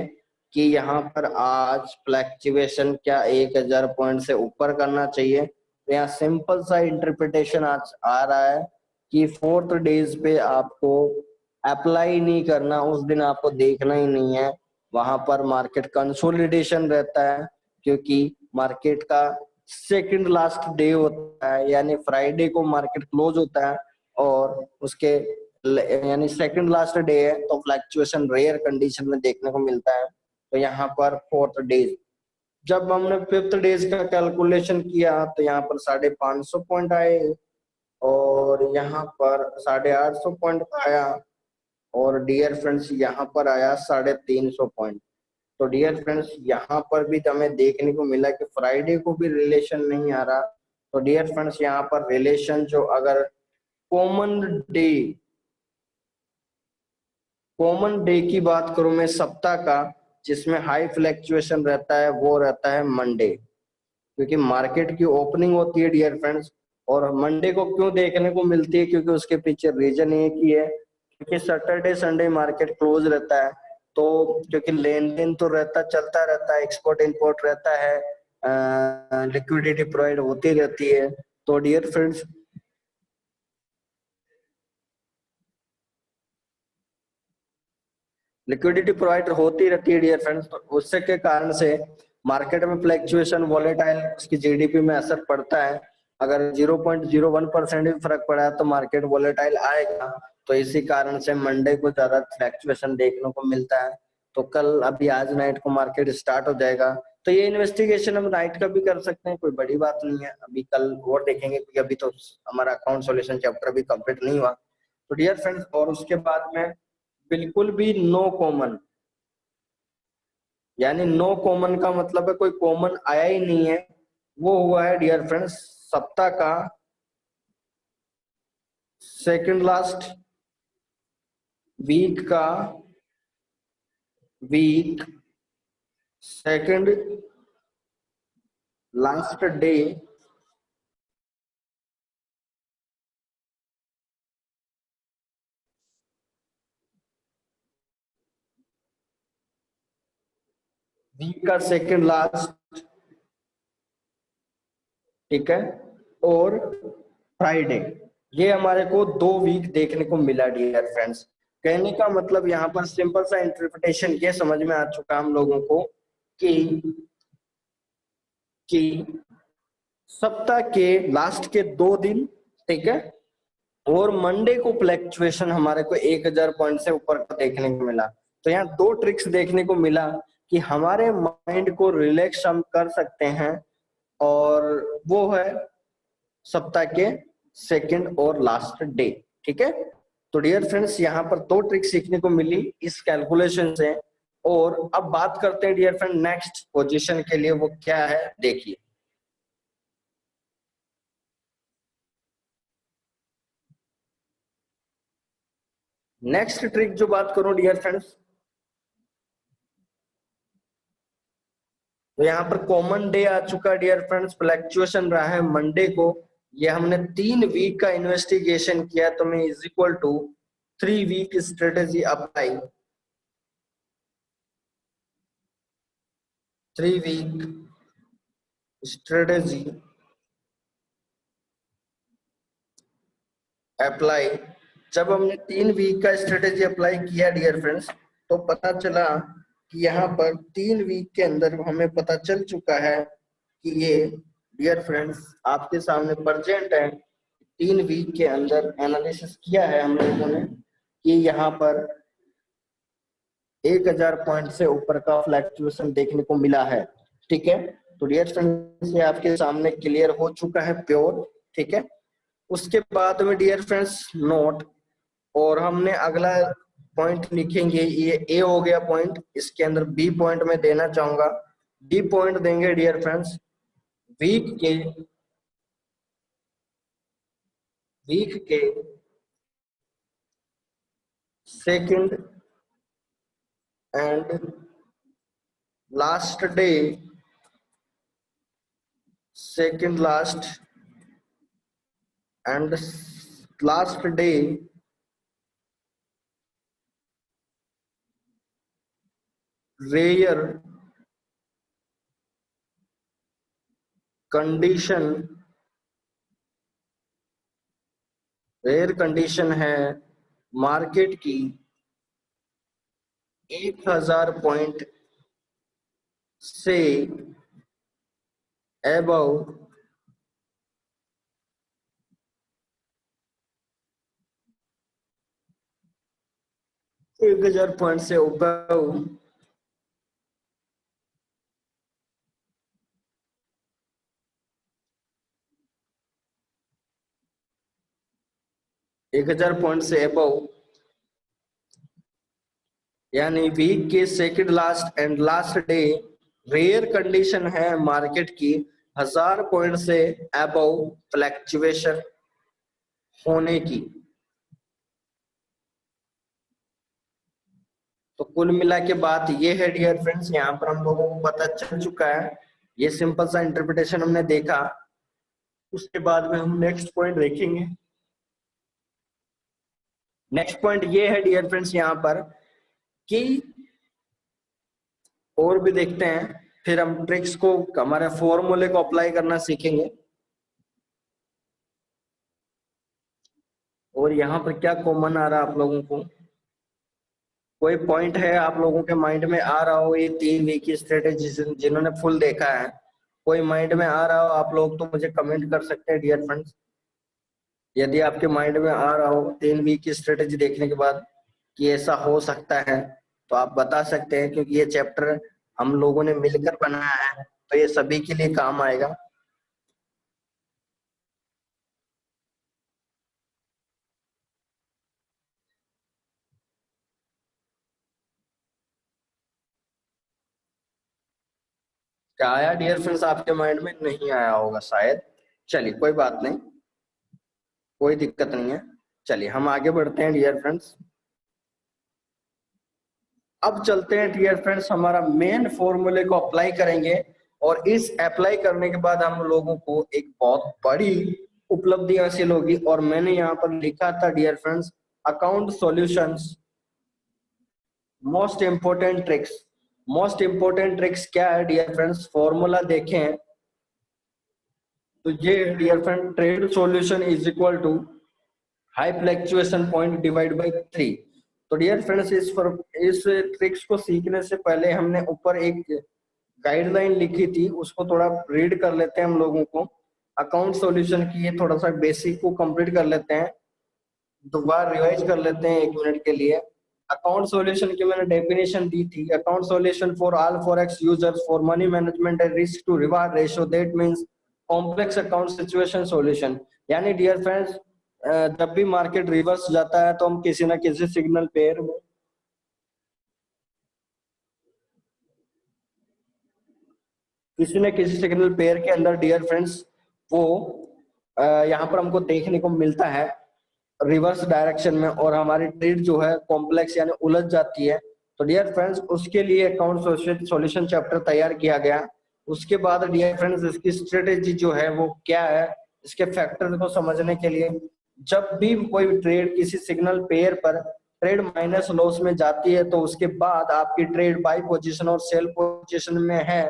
[SPEAKER 1] कि यहाँ पर आज फ्लैक्चुएशन क्या 1000 पॉइंट से ऊपर करना चाहिए। तो यहाँ सिंपल सा इंटरप्रिटेशन आज आ रहा है कि फोर्थ डेज पे आपको अप्लाई नहीं करना, उस दिन आपको देखना ही नहीं है, वहां पर मार्केट कंसोलिडेशन रहता है, क्योंकि मार्केट का सेकंड लास्ट डे होता है, यानी फ्राइडे को मार्केट क्लोज होता है और उसके यानी सेकंड लास्ट डे है, तो फ्लैक्चुएशन रेयर कंडीशन में देखने को मिलता है। तो यहाँ पर फोर्थ डेज, जब हमने फिफ्थ डेज का कैलकुलेशन किया तो यहाँ पर 550 पॉइंट आए और यहाँ पर 850 पॉइंट आया, और डियर फ्रेंड्स यहाँ पर आया 350 पॉइंट। तो डियर फ्रेंड्स यहाँ पर भी हमें देखने को मिला कि फ्राइडे को भी रिलेशन नहीं आ रहा। तो डियर फ्रेंड्स यहाँ पर रिलेशन जो अगर कॉमन डे की बात करूं मैं सप्ताह का जिसमें हाई फ्लैक्चुएशन रहता है, वो रहता है मंडे, क्योंकि मार्केट की ओपनिंग होती है डियर फ्रेंड्स। और मंडे को क्यों देखने को मिलती है, क्योंकि उसके पीछे रीजन एक ही है क्योंकि सैटरडे संडे मार्केट क्लोज रहता है, तो क्योंकि लेन देन तो रहता चलता रहता है, एक्सपोर्ट इंपोर्ट रहता है, लिक्विडिटी प्रोवाइड होती रहती है। तो डियर फ्रेंड्स, लिक्विडिटी प्रोवाइड होती रहती है डियर फ्रेंड्स, तो उससे के कारण से मार्केट में फ्लैक्चुएशन वॉलेटाइल, उसकी जीडीपी में असर पड़ता है। अगर 0.01% भी फर्क पड़ा है तो मार्केट वॉलेटाइल आएगा। तो इसी कारण से मंडे को ज्यादा फ्लैक्चुएशन देखने को मिलता है। तो कल अभी आज नाइट को मार्केट स्टार्ट हो जाएगा, तो ये इन्वेस्टिगेशन हम नाइट का भी कर सकते हैं, कोई बड़ी बात नहीं है। अभी कल और देखेंगे, क्योंकि अभी तो हमारा अकाउंट सॉल्यूशन चैप्टर भी कंप्लीट नहीं हुआ। तो डियर फ्रेंड्स, और उसके बाद में बिल्कुल भी नो कॉमन, यानी नो कॉमन का मतलब है कोई कॉमन आया ही नहीं है। वो हुआ है डियर फ्रेंड्स सप्ताह का सेकंड लास्ट, वीक का week second last day, week का सेकंड लास्ट, ठीक है, और फ्राइडे। ये हमारे को 2 वीक देखने को मिला डियर फ्रेंड्स। कहने का मतलब यहाँ पर सिंपल सा इंटरप्रिटेशन ये समझ में आ चुका हम लोगों को कि कि सप्ताह के लास्ट के 2 दिन, ठीक है, और मंडे को फ्लैक्चुएशन हमारे को 1000 पॉइंट से ऊपर का देखने को मिला। तो यहाँ 2 ट्रिक्स देखने को मिला कि हमारे माइंड को रिलैक्स हम कर सकते हैं, और वो है सप्ताह के सेकंड और लास्ट डे, ठीक है। तो डियर फ्रेंड्स, यहाँ पर 2 ट्रिक सीखने को मिली इस कैलकुलेशन से। और अब बात करते हैं डियर फ्रेंड नेक्स्ट पोजीशन के लिए, वो क्या है देखिए। नेक्स्ट ट्रिक जो बात करूं डियर फ्रेंड्स, तो यहाँ पर कॉमन डे आ चुका डियर फ्रेंड्स, फ्लैक्चुएशन रहा है मंडे को। ये हमने 3 वीक का इन्वेस्टिगेशन किया, तो मैं is equal to 3 week strategy apply, 3 week strategy apply. जब हमने 3 वीक का स्ट्रेटेजी अप्लाई किया डियर फ्रेंड्स, तो पता चला कि यहाँ पर 3 वीक के अंदर हमें पता चल चुका है कि ये डियर फ्रेंड्स आपके सामने प्रेजेंट है। 3 वीक के अंदर एनालिसिस किया है हम लोगों ने कि यहाँ पर 1000 पॉइंट से ऊपर का फ्लैक्चुएशन देखने को मिला है, ठीक है। तो डियर फ्रेंड्स, ये आपके सामने क्लियर हो चुका है प्योर, ठीक है। उसके बाद में डियर फ्रेंड्स नोट, और हमने अगला पॉइंट लिखेंगे, ये ए हो गया पॉइंट, इसके अंदर बी पॉइंट में देना चाहूंगा। बी पॉइंट देंगे डियर फ्रेंड्स वीक के वीक के second and last day, second last and last day rare condition, rare condition है मार्केट की 1000 पॉइंट से एबव 1000 पॉइंट से ऊपर 1000 पॉइंट से एबव, यानी वीक के second last and last day rare condition है मार्केट की 1000 पॉइंट से अबव फ्लैक्चुएशन होने की। तो कुल मिला के बात ये है डियर फ्रेंड्स, यहाँ पर हम लोगों को पता चल चुका है, ये सिंपल सा इंटरप्रिटेशन हमने देखा। उसके बाद में हम नेक्स्ट पॉइंट देखेंगे। नेक्स्ट पॉइंट ये है डियर फ्रेंड्स यहाँ पर कि और भी देखते हैं, फिर हम ट्रिक्स को, हमारे फॉर्मूले को अप्लाई करना सीखेंगे। और यहाँ पर क्या कॉमन आ रहा है आप लोगों को, कोई पॉइंट है आप लोगों के माइंड में आ रहा हो, ये 3 वीक की स्ट्रेटेजी जिन्होंने फुल देखा है, कोई माइंड में आ रहा हो आप लोग तो मुझे कमेंट कर सकते हैं डियर फ्रेंड्स। यदि आपके माइंड में आ रहा हो 3 वीक की स्ट्रेटेजी देखने के बाद कि ऐसा हो सकता है, तो आप बता सकते हैं, क्योंकि ये चैप्टर हम लोगों ने मिलकर बनाया है, तो ये सभी के लिए काम आएगा। क्या आया डियर फ्रेंड्स आपके माइंड में? नहीं आया होगा शायद। चलिए कोई बात नहीं, कोई दिक्कत नहीं है। चलिए हम आगे बढ़ते हैं डियर फ्रेंड्स। अब चलते हैं डियर फ्रेंड्स, हमारा मेन फॉर्मूले को अप्लाई करेंगे, और इस अप्लाई करने के बाद हम लोगों को एक बहुत बड़ी उपलब्धि हासिल होगी। और मैंने यहाँ पर लिखा था dear friends, account solutions most important tricks. Most important tricks क्या है डियर फ्रेंड्स? फॉर्मूला देखें तो ये dear friend, trade solution is equal to high fluctuation point divide by 3। तो डियर फ्रेंड्स इस ट्रिक्स को सीखने से पहले हमने ऊपर एक गाइडलाइन लिखी थी, उसको थोड़ा रीड कर लेते हैं हम लोगों को। अकाउंट सॉल्यूशन की ये थोड़ा सा बेसिक को कंप्लीट कर लेते हैं, दोबारा रिवाइज कर लेते हैं 1 मिनट के लिए। अकाउंट सॉल्यूशन की मैंने डेफिनेशन दी थी, account solution for all forex users for money management and risk to reward ratio, that means complex account situation solution. यानी डियर फ्रेंड्स, जब भी मार्केट रिवर्स जाता है तो हम किसी ना किसी सिग्नल पेयर में के अंदर डियर फ्रेंड्स वो यहाँ पर हमको देखने को मिलता है रिवर्स डायरेक्शन में, और हमारी ट्रेड जो है कॉम्प्लेक्स यानी उलझ जाती है। तो डियर फ्रेंड्स उसके लिए अकाउंट सॉल्यूशन चैप्टर तैयार किया गया। उसके बाद डियर फ्रेंड्स इसकी स्ट्रेटेजी जो है वो क्या है, इसके फैक्टर को समझने के लिए, जब भी कोई ट्रेड किसी सिग्नल पेयर पर ट्रेड माइनस लॉस में जाती है, तो उसके बाद आपकी ट्रेड बाई पोजीशन और सेल पोजीशन में है,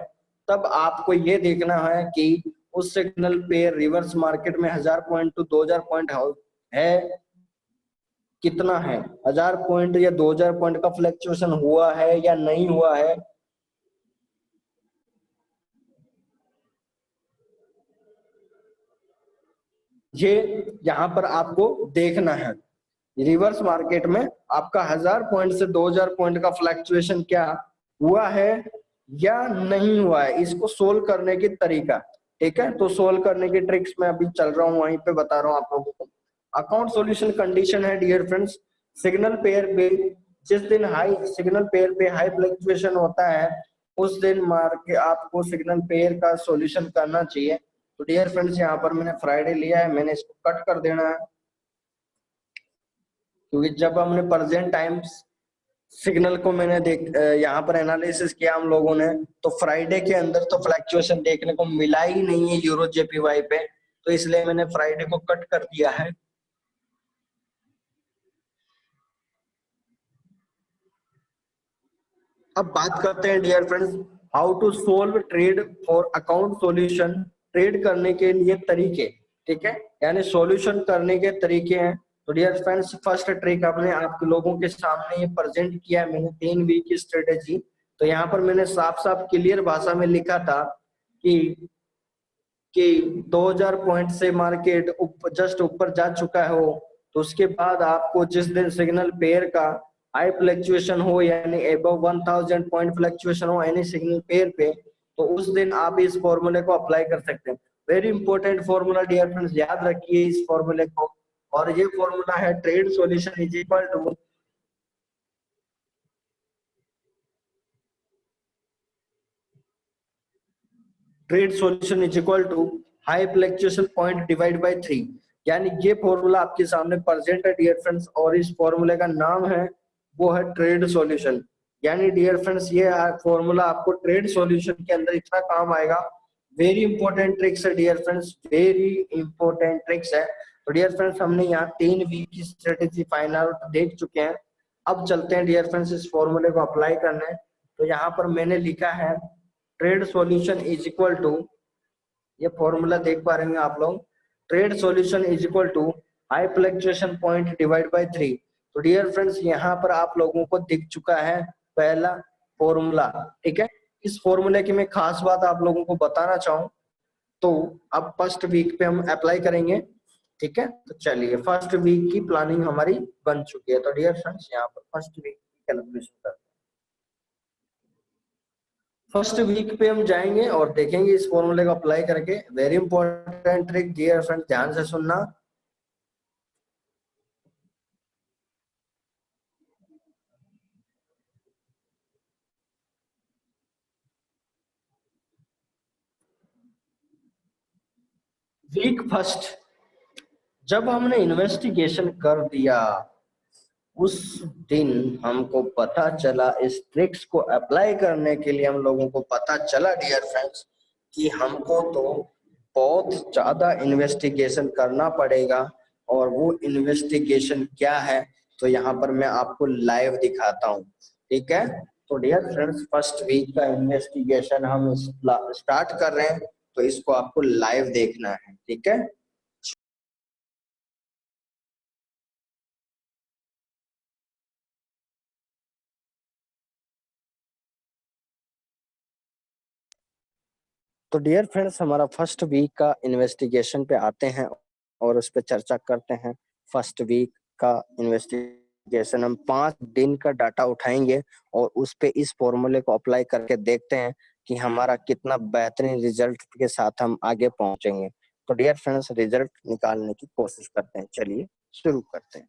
[SPEAKER 1] तब आपको ये देखना है कि उस सिग्नल पेयर रिवर्स मार्केट में 1000 पॉइंट टू 2000 पॉइंट है कितना है, 1000 पॉइंट या 2000 पॉइंट का फ्लक्चुएशन हुआ है या नहीं हुआ है। ये यहाँ पर आपको देखना है, रिवर्स मार्केट में आपका 1000 पॉइंट से 2000 पॉइंट का फ्लक्चुएशन क्या हुआ है या नहीं हुआ है, इसको सोल्व करने की तरीका। ठीक है, तो सोल्व करने की ट्रिक्स मैं अभी चल रहा हूँ, वहीं पे बता रहा हूँ आप लोगों को। अकाउंट सॉल्यूशन कंडीशन है डियर फ्रेंड्स, सिग्नल पेयर पे जिस दिन हाई सिग्नल पेयर पे हाई फ्लक्चुएशन होता है, उस दिन मार्केट आपको सिग्नल पेयर का सॉल्यूशन करना चाहिए। तो डियर फ्रेंड्स यहाँ पर मैंने फ्राइडे लिया है, मैंने इसको कट कर देना है, क्योंकि जब हमने प्रेजेंट टाइम्स सिग्नल को मैंने यहाँ पर एनालिसिस किया हम लोगों ने, तो फ्राइडे के अंदर तो फ्लक्चुएशन देखने को मिला ही नहीं है यूरो जेपीवाई पे, तो इसलिए मैंने फ्राइडे को कट कर दिया है। अब बात करते हैं dear friends, how to solve trade for account solution. Trade करने के लिए तरीके, ठीक है, यानी सॉल्यूशन करने के तरीके हैं। तो डियर फ्रेंड्स फर्स्ट ट्रिक अपने आप लोगों के सामने ये प्रेजेंट किया है मैंने, 3 वीक की स्ट्रेटेजी। तो यहाँ पर मैंने साफ साफ क्लियर भाषा में लिखा था कि 2000 पॉइंट से मार्केट जस्ट ऊपर जा चुका हो, तो उसके बाद आपको जिस दिन सिग्नल पेयर का हाई फ्लक्चुएशन हो, यानी अबव 1000 पॉइंट फ्लक्चुएशन हो एनी सिग्नल पेयर पे, तो उस दिन आप इस फॉर्मूले को अप्लाई कर सकते हैं। Very important formula dear friends, याद रखिए इस फॉर्मूले को। और ये फॉर्मूला है trade solution is equal to trade solution is equal to high fluctuation point divide by 3। यानी ये फॉर्मूला आपके सामने प्रेजेंट है डियर फ्रेंड्स, और इस फॉर्मूले का नाम है वो है ट्रेड सॉल्यूशन। यानी डियर फ्रेंड्स ये फॉर्मूला आपको ट्रेड सॉल्यूशन के अंदर इतना काम आएगा। वेरी इंपॉर्टेंट ट्रिक्स है dear friends, very important tricks है। तो डियर फ्रेंड्स हमने यहाँ 3 वीक की स्ट्रेटेजी फाइंड आउट देख चुके हैं। अब चलते हैं डियर फ्रेंड्स इस फॉर्मूले को अप्लाई करने। तो यहाँ पर मैंने लिखा है trade solution is equal to, ये फॉर्मूला देख पा रहे हैं आप लोग, trade solution is equal to high fluctuation point divide by 3। तो डियर फ्रेंड्स यहाँ पर आप लोगों को दिख चुका है पहला फॉर्मूला, ठीक है। इस फॉर्मूले की मैं खास बात आप लोगों को बताना चाहूँ तो अब फर्स्ट वीक पे हम अप्लाई करेंगे, ठीक है। तो चलिए फर्स्ट वीक की प्लानिंग हमारी बन चुकी है। तो डियर फ्रेंड्स यहाँ पर फर्स्ट वीक की कैलकुलेशन करते हैं। फर्स्ट वीक पे हम जाएंगे और देखेंगे इस फॉर्मूले को अप्लाई करके। Very important trick dear friends, ध्यान से सुनना। वीक फर्स्ट जब हमने इन्वेस्टिगेशन कर दिया उस दिन हमको पता चला, इस ट्रिक्स को अप्लाई करने के लिए हम लोगों को पता चला डियर फ्रेंड्स कि हमको तो बहुत ज्यादा इन्वेस्टिगेशन करना पड़ेगा। और वो इन्वेस्टिगेशन क्या है तो यहाँ पर मैं आपको लाइव दिखाता हूँ, ठीक है। तो डियर फ्रेंड्स फर्स्ट वीक का इन्वेस्टिगेशन हम स्टार्ट कर रहे हैं, तो इसको आपको लाइव देखना है, ठीक है। तो डियर फ्रेंड्स हमारा फर्स्ट वीक का इन्वेस्टिगेशन पे आते हैं और उस पर चर्चा करते हैं। फर्स्ट वीक का इन्वेस्टिगेशन हम 5 दिन का डाटा उठाएंगे और उस पे इस फॉर्मूले को अप्लाई करके देखते हैं कि हमारा कितना बेहतरीन रिजल्ट के साथ हम आगे पहुंचेंगे। तो डियर फ्रेंड्स रिजल्ट निकालने की कोशिश करते हैं, चलिए शुरू करते हैं।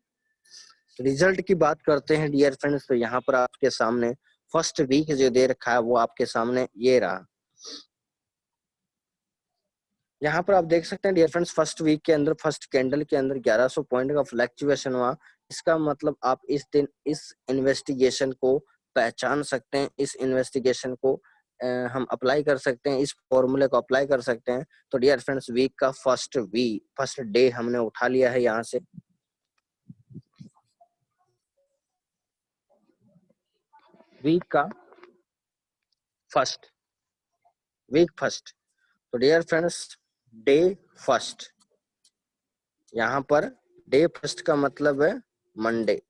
[SPEAKER 1] रिजल्ट की बात करते हैं डियर फ्रेंड्स, तो यहाँ पर आपके सामने फर्स्ट वीक जो दे रखा है वो आपके सामने ये रहा। यहाँ पर आप देख सकते हैं डियर फ्रेंड्स फर्स्ट वीक के अंदर फर्स्ट कैंडल के अंदर 1100 पॉइंट का फ्लक्चुएशन हुआ। इसका मतलब आप इस दिन इस इन्वेस्टिगेशन को पहचान सकते हैं, इस इन्वेस्टिगेशन को हम अप्लाई कर सकते हैं, इस फॉर्मूले को अप्लाई कर सकते हैं। तो डियर फ्रेंड्स वीक का फर्स्ट डे हमने उठा लिया है यहाँ से। वीक का वीक फर्स्ट तो डियर फ्रेंड्स डे फर्स्ट, यहाँ पर डे फर्स्ट का मतलब है मंडे,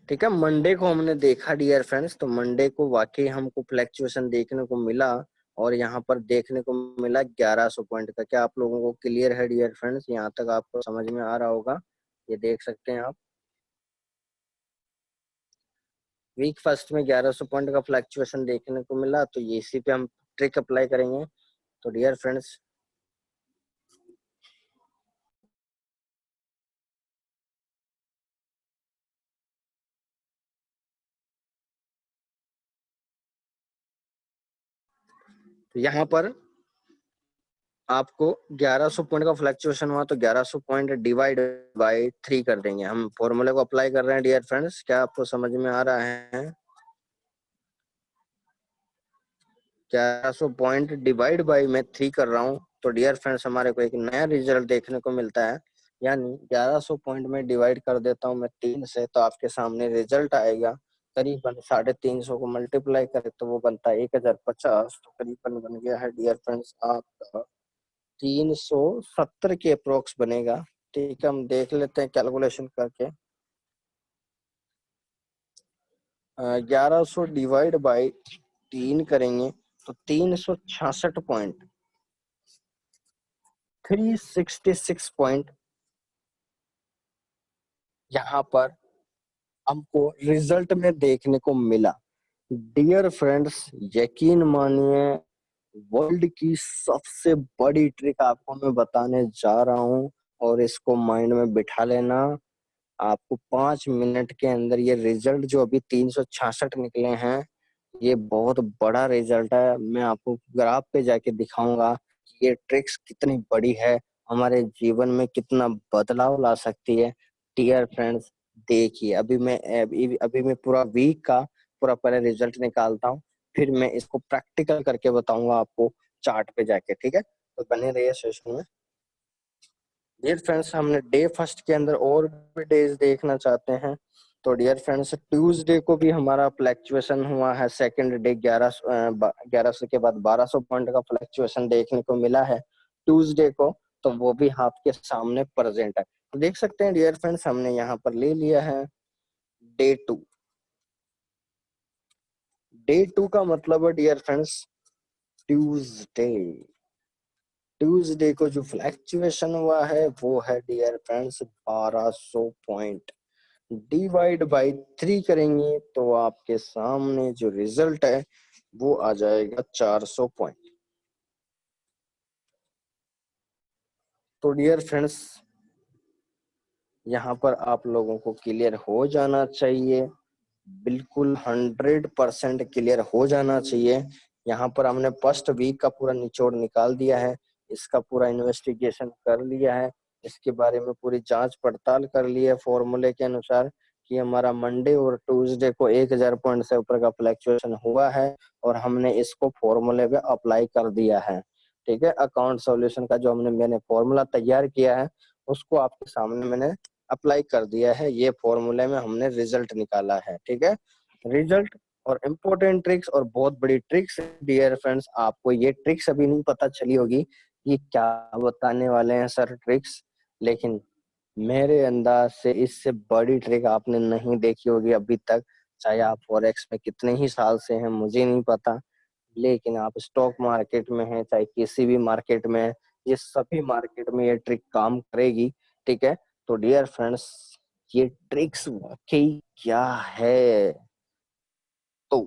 [SPEAKER 1] ठीक है। मंडे को हमने देखा डियर फ्रेंड्स, तो मंडे को वाकई हमको फ्लक्चुएशन देखने को मिला और यहाँ पर देखने को मिला 1100 पॉइंट का। क्या आप लोगों को क्लियर है डियर फ्रेंड्स? यहाँ तक आपको समझ में आ रहा होगा, ये देख सकते हैं आप। वीक फर्स्ट में 1100 पॉइंट का फ्लक्चुएशन देखने को मिला, तो ये इसी पे हम ट्रिक अप्लाई करेंगे। तो डियर फ्रेंड्स तो यहाँ पर आपको 1100 पॉइंट का फ्लक्चुएशन हुआ, तो 1100 पॉइंट डिवाइड बाय 3 कर देंगे। हम फॉर्मूले को अप्लाई कर रहे हैं डियर फ्रेंड्स, क्या आपको समझ में आ रहा है? 1100 पॉइंट डिवाइड बाय मैं 3 कर रहा हूँ, तो डियर फ्रेंड्स हमारे को एक नया रिजल्ट देखने को मिलता है। यानी 1100 पॉइंट में डिवाइड कर देता हूँ मैं 3 से, तो आपके सामने रिजल्ट आएगा करीबन 350 को मल्टीप्लाई करें तो वो बनता है 1050। तो करीबन बन गया है डियर फ्रेंड्स आपका 370 के अप्रोक्स बनेगा, ठीक है। हम देख लेते हैं कैलकुलेशन करके। 1100 डिवाइड बाई 3 करेंगे तो 366 पॉइंट 366 पॉइंट यहाँ पर हमको रिजल्ट में देखने को मिला। डियर फ्रेंड्स यकीन मानिए वर्ल्ड की सबसे बड़ी ट्रिक आपको मैं बताने जा रहा हूँ और इसको माइंड में बिठा लेना। आपको 5 मिनट के अंदर ये रिजल्ट जो अभी 366 निकले हैं, ये बहुत बड़ा रिजल्ट है। मैं आपको ग्राफ पे जाके दिखाऊंगा कि ये ट्रिक्स कितनी बड़ी है, हमारे जीवन में कितना बदलाव ला सकती है। डियर फ्रेंड्स देखिए अभी मैं पूरा वीक का पूरा पहले रिजल्ट निकालता हूँ, फिर मैं इसको प्रैक्टिकल करके बताऊंगा आपको चार्ट पे जाके, ठीक है। तो बने रहिए सेशन में। डियर फ्रेंड्स, हमने डे फर्स्ट के अंदर और भी डेज देखना चाहते हैं। तो डियर फ्रेंड्स, ट्यूसडे को भी हमारा फ्लैक्चुएशन हुआ है। सेकंड डे 1100 के बाद 1200 पॉइंट का फ्लैक्चुएशन देखने को मिला है ट्यूसडे को। तो वो भी आपके सामने प्रेजेंट है। तो देख सकते हैं डियर फ्रेंड्स, हमने यहाँ पर ले लिया है डे 2। डे 2 का मतलब है डियर फ्रेंड्स ट्यूसडे। ट्यूसडे को जो फ्लैक्चुएशन हुआ है वो है dear friends 1200 point. Divide by 3 करेंगे तो आपके सामने जो रिजल्ट है वो आ जाएगा 400 पॉइंट। तो डियर फ्रेंड्स, यहाँ पर आप लोगों को क्लियर हो जाना चाहिए, बिल्कुल 100% क्लियर हो जाना चाहिए। यहाँ पर हमने फर्स्ट वीक का पूरा निचोड़ निकाल दिया है, इसका पूरा इन्वेस्टिगेशन कर लिया है, इसके बारे में पूरी जांच पड़ताल कर ली है फॉर्मूले के अनुसार कि हमारा मंडे और ट्यूसडे को 1000 पॉइंट से ऊपर का फ्लैक्चुएशन हुआ है और हमने इसको फॉर्मूले पे अप्लाई कर दिया है। ठीक है, अकाउंट सॉल्यूशन का जो मैंने फॉर्मूला तैयार किया है उसको आपके सामने मैंने अप्लाई कर दिया है। ये फॉर्मूले में हमने रिजल्ट निकाला है। ठीक है, रिजल्ट और इम्पोर्टेंट ट्रिक्स और बहुत बड़ी ट्रिक्स। डियर फ्रेंड्स, आपको ये ट्रिक्स अभी नहीं पता चली होगी ये क्या बताने वाले हैं सर ट्रिक्स, लेकिन मेरे अंदाज से इससे बड़ी ट्रिक आपने नहीं देखी होगी अभी तक। चाहे आप फॉरेक्स में कितने ही साल से हैं मुझे नहीं पता, लेकिन आप स्टॉक मार्केट में हैं चाहे किसी भी मार्केट में है, ये सभी मार्केट में ये ट्रिक काम करेगी। ठीक है, तो डियर फ्रेंड्स, ये ट्रिक्स वाकई क्या है? तो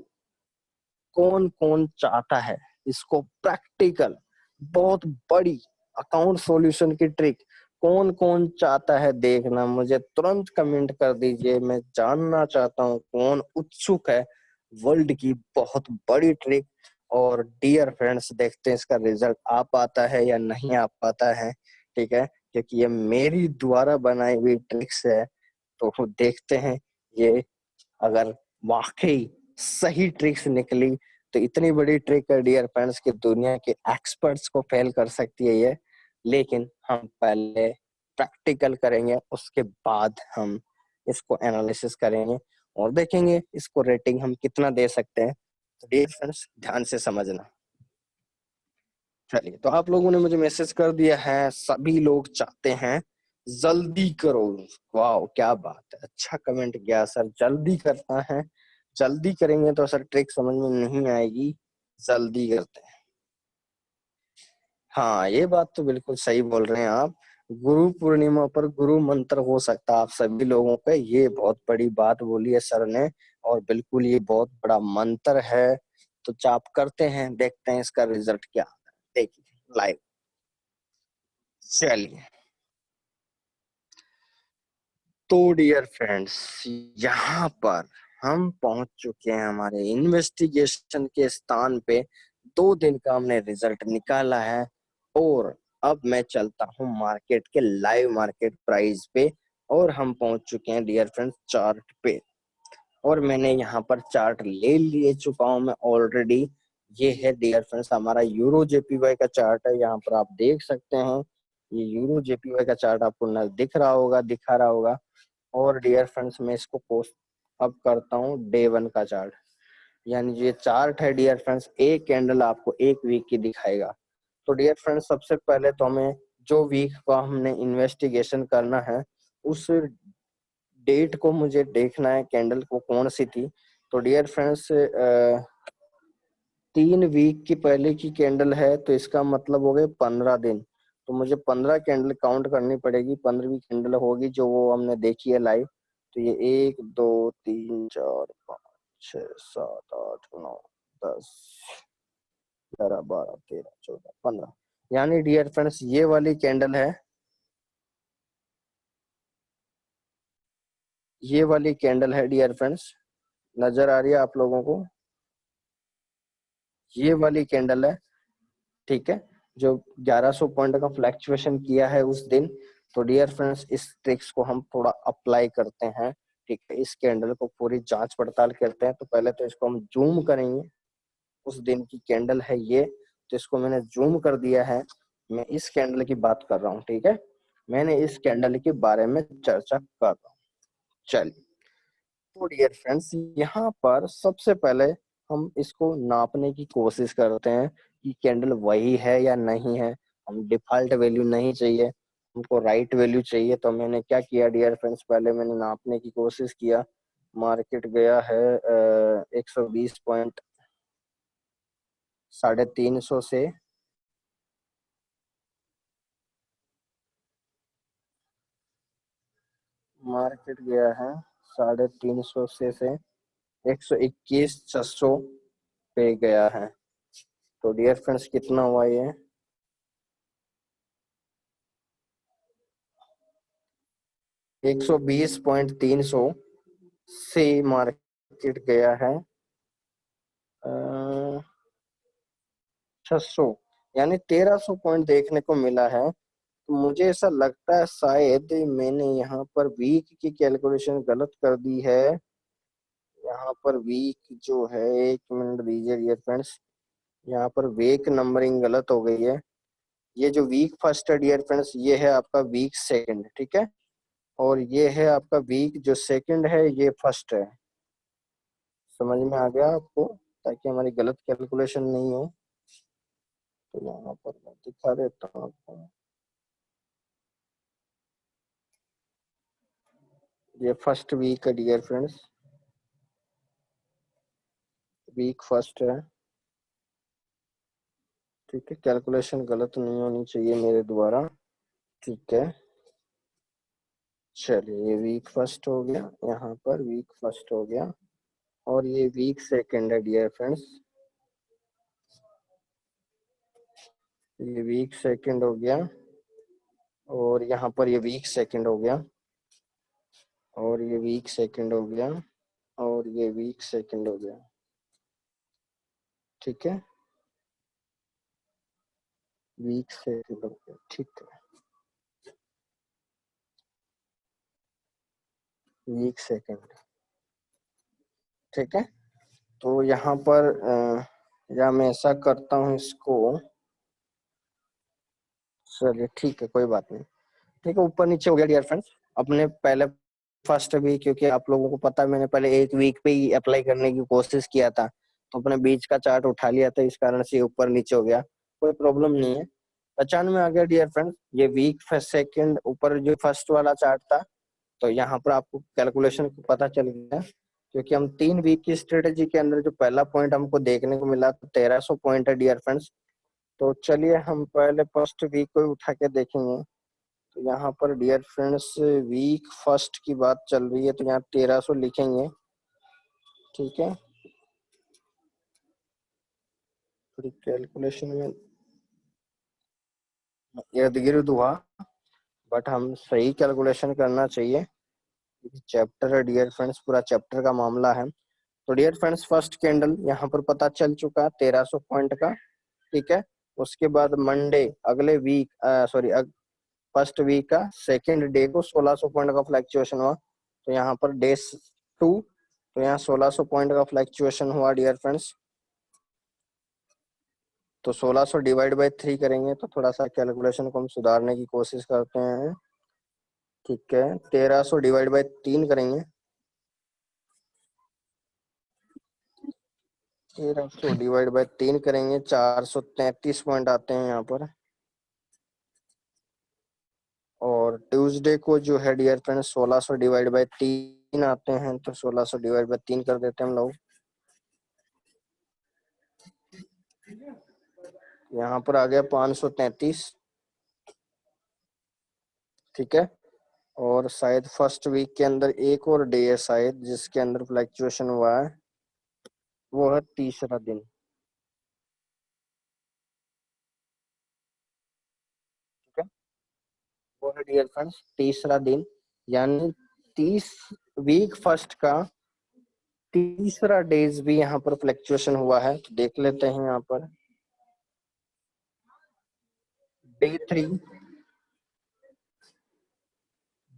[SPEAKER 1] कौन कौन चाहता है इसको प्रैक्टिकल बहुत बड़ी अकाउंट सॉल्यूशन की ट्रिक, कौन कौन चाहता है देखना? मुझे तुरंत कमेंट कर दीजिए, मैं जानना चाहता हूँ कौन उत्सुक है वर्ल्ड की बहुत बड़ी ट्रिक। और डियर फ्रेंड्स, देखते हैं इसका रिजल्ट आ पाता है या नहीं आ पाता है। ठीक है, क्योंकि ये मेरी द्वारा बनाई हुई ट्रिक्स है, तो देखते हैं ये अगर वाकई सही ट्रिक्स निकली तो इतनी बड़ी ट्रिक है डियर फ्रेंड्स की दुनिया के एक्सपर्ट्स को फेल कर सकती है ये। लेकिन हम पहले प्रैक्टिकल करेंगे, उसके बाद हम इसको एनालिसिस करेंगे और देखेंगे इसको रेटिंग हम कितना दे सकते हैं। तो डियर फ्रेंड्स, ध्यान से समझना। चलिए, तो आप लोगों ने मुझे मैसेज कर दिया है, सभी लोग चाहते हैं जल्दी करो। वाह, क्या बात है, अच्छा कमेंट किया सर, जल्दी करता है। जल्दी करेंगे तो सर ट्रिक समझ में नहीं आएगी, जल्दी करते हैं। हाँ, ये बात तो बिल्कुल सही बोल रहे हैं आप। गुरु पूर्णिमा पर गुरु मंत्र हो सकता है आप सभी लोगों पे, ये बहुत बड़ी बात बोली है सर ने, और बिल्कुल ये बहुत बड़ा मंत्र है। तो चाप करते हैं, देखते हैं इसका रिजल्ट क्या आता है। देखिए लाइव। चलिए, तो डियर फ्रेंड्स, यहाँ पर हम पहुंच चुके हैं हमारे इन्वेस्टिगेशन के स्थान पे। 2 दिन का हमने रिजल्ट निकाला है और अब मैं चलता हूँ मार्केट के लाइव मार्केट प्राइस पे, और हम पहुंच चुके हैं डियर फ्रेंड्स चार्ट पे। और मैंने यहाँ पर चार्ट ले लिए चुका हूँ मैं ऑलरेडी। ये है डियर फ्रेंड्स हमारा यूरो जेपीवाई का चार्ट है, यहाँ पर आप देख सकते हैं। ये यूरो जेपीवाई का चार्ट आपको न दिख रहा होगा, दिखा रहा होगा। और डियर फ्रेंड्स, मैं इसको पोस्ट अब करता हूँ डे 1 का चार्ट। यानी ये चार्ट है डियर फ्रेंड्स, एक कैंडल आपको एक वीक की दिखाएगा। तो डियर फ्रेंड्स, सबसे पहले तो हमें जो वीक का हमने इन्वेस्टिगेशन करना है उस डेट को मुझे देखना है, कैंडल को कौन सी थी। तो डियर फ्रेंड्स, 3 वीक की पहले की कैंडल है, तो इसका मतलब हो गए 15 दिन। तो मुझे 15 कैंडल काउंट करनी पड़ेगी, 15वीं कैंडल होगी जो वो हमने देखी है लाइव। तो ये 1 2 3 4 5 6 7 8 9 10 11 12 13 14 15, यानी डियर फ्रेंड्स ये वाली कैंडल है, ये वाली कैंडल है डियर फ्रेंड्स। नजर आ रही है आप लोगों को? ये वाली कैंडल है। ठीक है, जो 1100 पॉइंट का फ्लैक्चुएशन किया है उस दिन। तो डियर फ्रेंड्स, इस ट्रिक्स को हम थोड़ा अप्लाई करते हैं। ठीक है, इस कैंडल को पूरी जांच पड़ताल करते हैं। तो पहले तो इसको हम जूम करेंगे, उस दिन की कैंडल है ये, तो इसको मैंने जूम कर दिया है। मैं इस कैंडल की बात कर रहा हूँ, ठीक है, मैंने इस कैंडल के बारे में चर्चा कर रहा हूँ। चलिए, तो डियर फ्रेंड्स, यहाँ पर सबसे पहले हम इसको नापने की कोशिश करते हैं कि कैंडल वही है या नहीं है। हम डिफॉल्ट वैल्यू नहीं चाहिए, हमको राइट वैल्यू चाहिए। तो मैंने क्या किया डियर फ्रेंड्स, पहले मैंने नापने की कोशिश किया। मार्केट गया है 120 पॉइंट 350 से, मार्केट गया है 350 से 121,600 पे गया है। तो डियर फ्रेंड्स कितना हुआ ये, 120.300 से मार्केट गया है 600, यानी 1300 पॉइंट देखने को मिला है। तो मुझे ऐसा लगता है शायद मैंने यहाँ पर वीक की कैलकुलेशन गलत कर दी है। यहाँ पर वीक जो है, एक मिनट दीजिए डियर फ्रेंड्स, यहाँ पर वीक नंबरिंग गलत हो गई है। ये जो वीक फर्स्ट है डियर फ्रेंड्स, ये है आपका वीक सेकंड, ठीक है, और ये है आपका वीक जो सेकंड है, ये फर्स्ट है। समझ में आ गया आपको, ताकि हमारी गलत कैलकुलेशन नहीं हो। तो यहाँ पर मैं दिखा देता हूँ आपको, ये फर्स्ट वीक है डियर फ्रेंड्स, वीक फर्स्ट है, ठीक है। कैलकुलेशन गलत नहीं होनी चाहिए मेरे द्वारा, ठीक है। चलिए, ये वीक फर्स्ट हो गया, यहाँ पर वीक फर्स्ट हो गया, और ये वीक सेकंड है डियर फ्रेंड्स, ये वीक सेकंड हो गया, और यहाँ पर ये वीक सेकंड हो गया, और ये वीक सेकंड हो गया, और ये वीक सेकंड हो गया, ठीक है, वीक सेकंड हो गया, ठीक है, वीक सेकंड, ठीक है। तो यहाँ पर या मैं ऐसा करता हूँ इसको, चलिए ठीक है, कोई बात नहीं, ठीक है, ऊपर नीचे हो गया डियर फ्रेंड्स। अपने पहले फर्स्ट वीक, क्योंकि आप लोगों को पता है मैंने पहले एक वीक पे ही अप्लाई करने की कोशिश किया था, तो अपने बीच का चार्ट उठा लिया था, इस कारण से ऊपर नीचे हो गया, कोई प्रॉब्लम नहीं है। पहचान में आ गया डियर फ्रेंड्स, ये वीक सेकंड ऊपर जो फर्स्ट वाला चार्ट था, तो यहाँ पर आपको कैलकुलेशन पता चल गया, क्योंकि हम 3 वीक की स्ट्रेटेजी के अंदर जो पहला पॉइंट हमको देखने को मिला, तो 1300 पॉइंट है डियर फ्रेंड्स। तो चलिए हम पहले फर्स्ट वीक को उठा के देखेंगे। तो यहाँ पर डियर फ्रेंड्स वीक फर्स्ट की बात चल रही है, तो यहाँ 1300 लिखेंगे, ठीक है। थोड़ी कैलकुलेशन में इर्द गिर्द हुआ, बट हम सही कैलकुलेशन करना चाहिए, चैप्टर है डियर फ्रेंड्स, पूरा चैप्टर का मामला है। तो डियर फ्रेंड्स फर्स्ट कैंडल यहाँ पर पता चल चुका 1300 पॉइंट का, ठीक है। उसके बाद मंडे अगले वीक, सॉरी फर्स्ट वीक का सेकेंड डे को 1600 पॉइंट का फ्लैक्चुएशन हुआ, तो यहाँ पर डे 2, तो यहाँ 1600 पॉइंट का फ्लैक्चुएशन हुआ डियर फ्रेंड्स। तो 1600 डिवाइड बाय 3 करेंगे, तो थोड़ा सा कैलकुलेशन को हम सुधारने की कोशिश करते हैं, ठीक है। 1300 डिवाइड बाय 3 करेंगे, 1300 डिवाइड बाय 3 करेंगे, 433 पॉइंट आते हैं यहाँ पर। और ट्यूसडे को जो है डियर फ्रेंड्स 1600 डिवाइड बाय 3 आते हैं, तो 1600 डिवाइड बाय 3 कर देते हैं हम लोग। यहाँ पर आ गया 533, ठीक है। और शायद फर्स्ट वीक के अंदर एक और डे है शायद जिसके अंदर फ्लैक्चुएशन हुआ है, वो है तीसरा दिन, ठीक है। वो है डियर फ्रेंड्स तीसरा दिन, यानी 30 वीक फर्स्ट का तीसरा डेज भी यहाँ पर फ्लैक्चुएशन हुआ है, तो देख लेते हैं यहाँ पर। Day 3,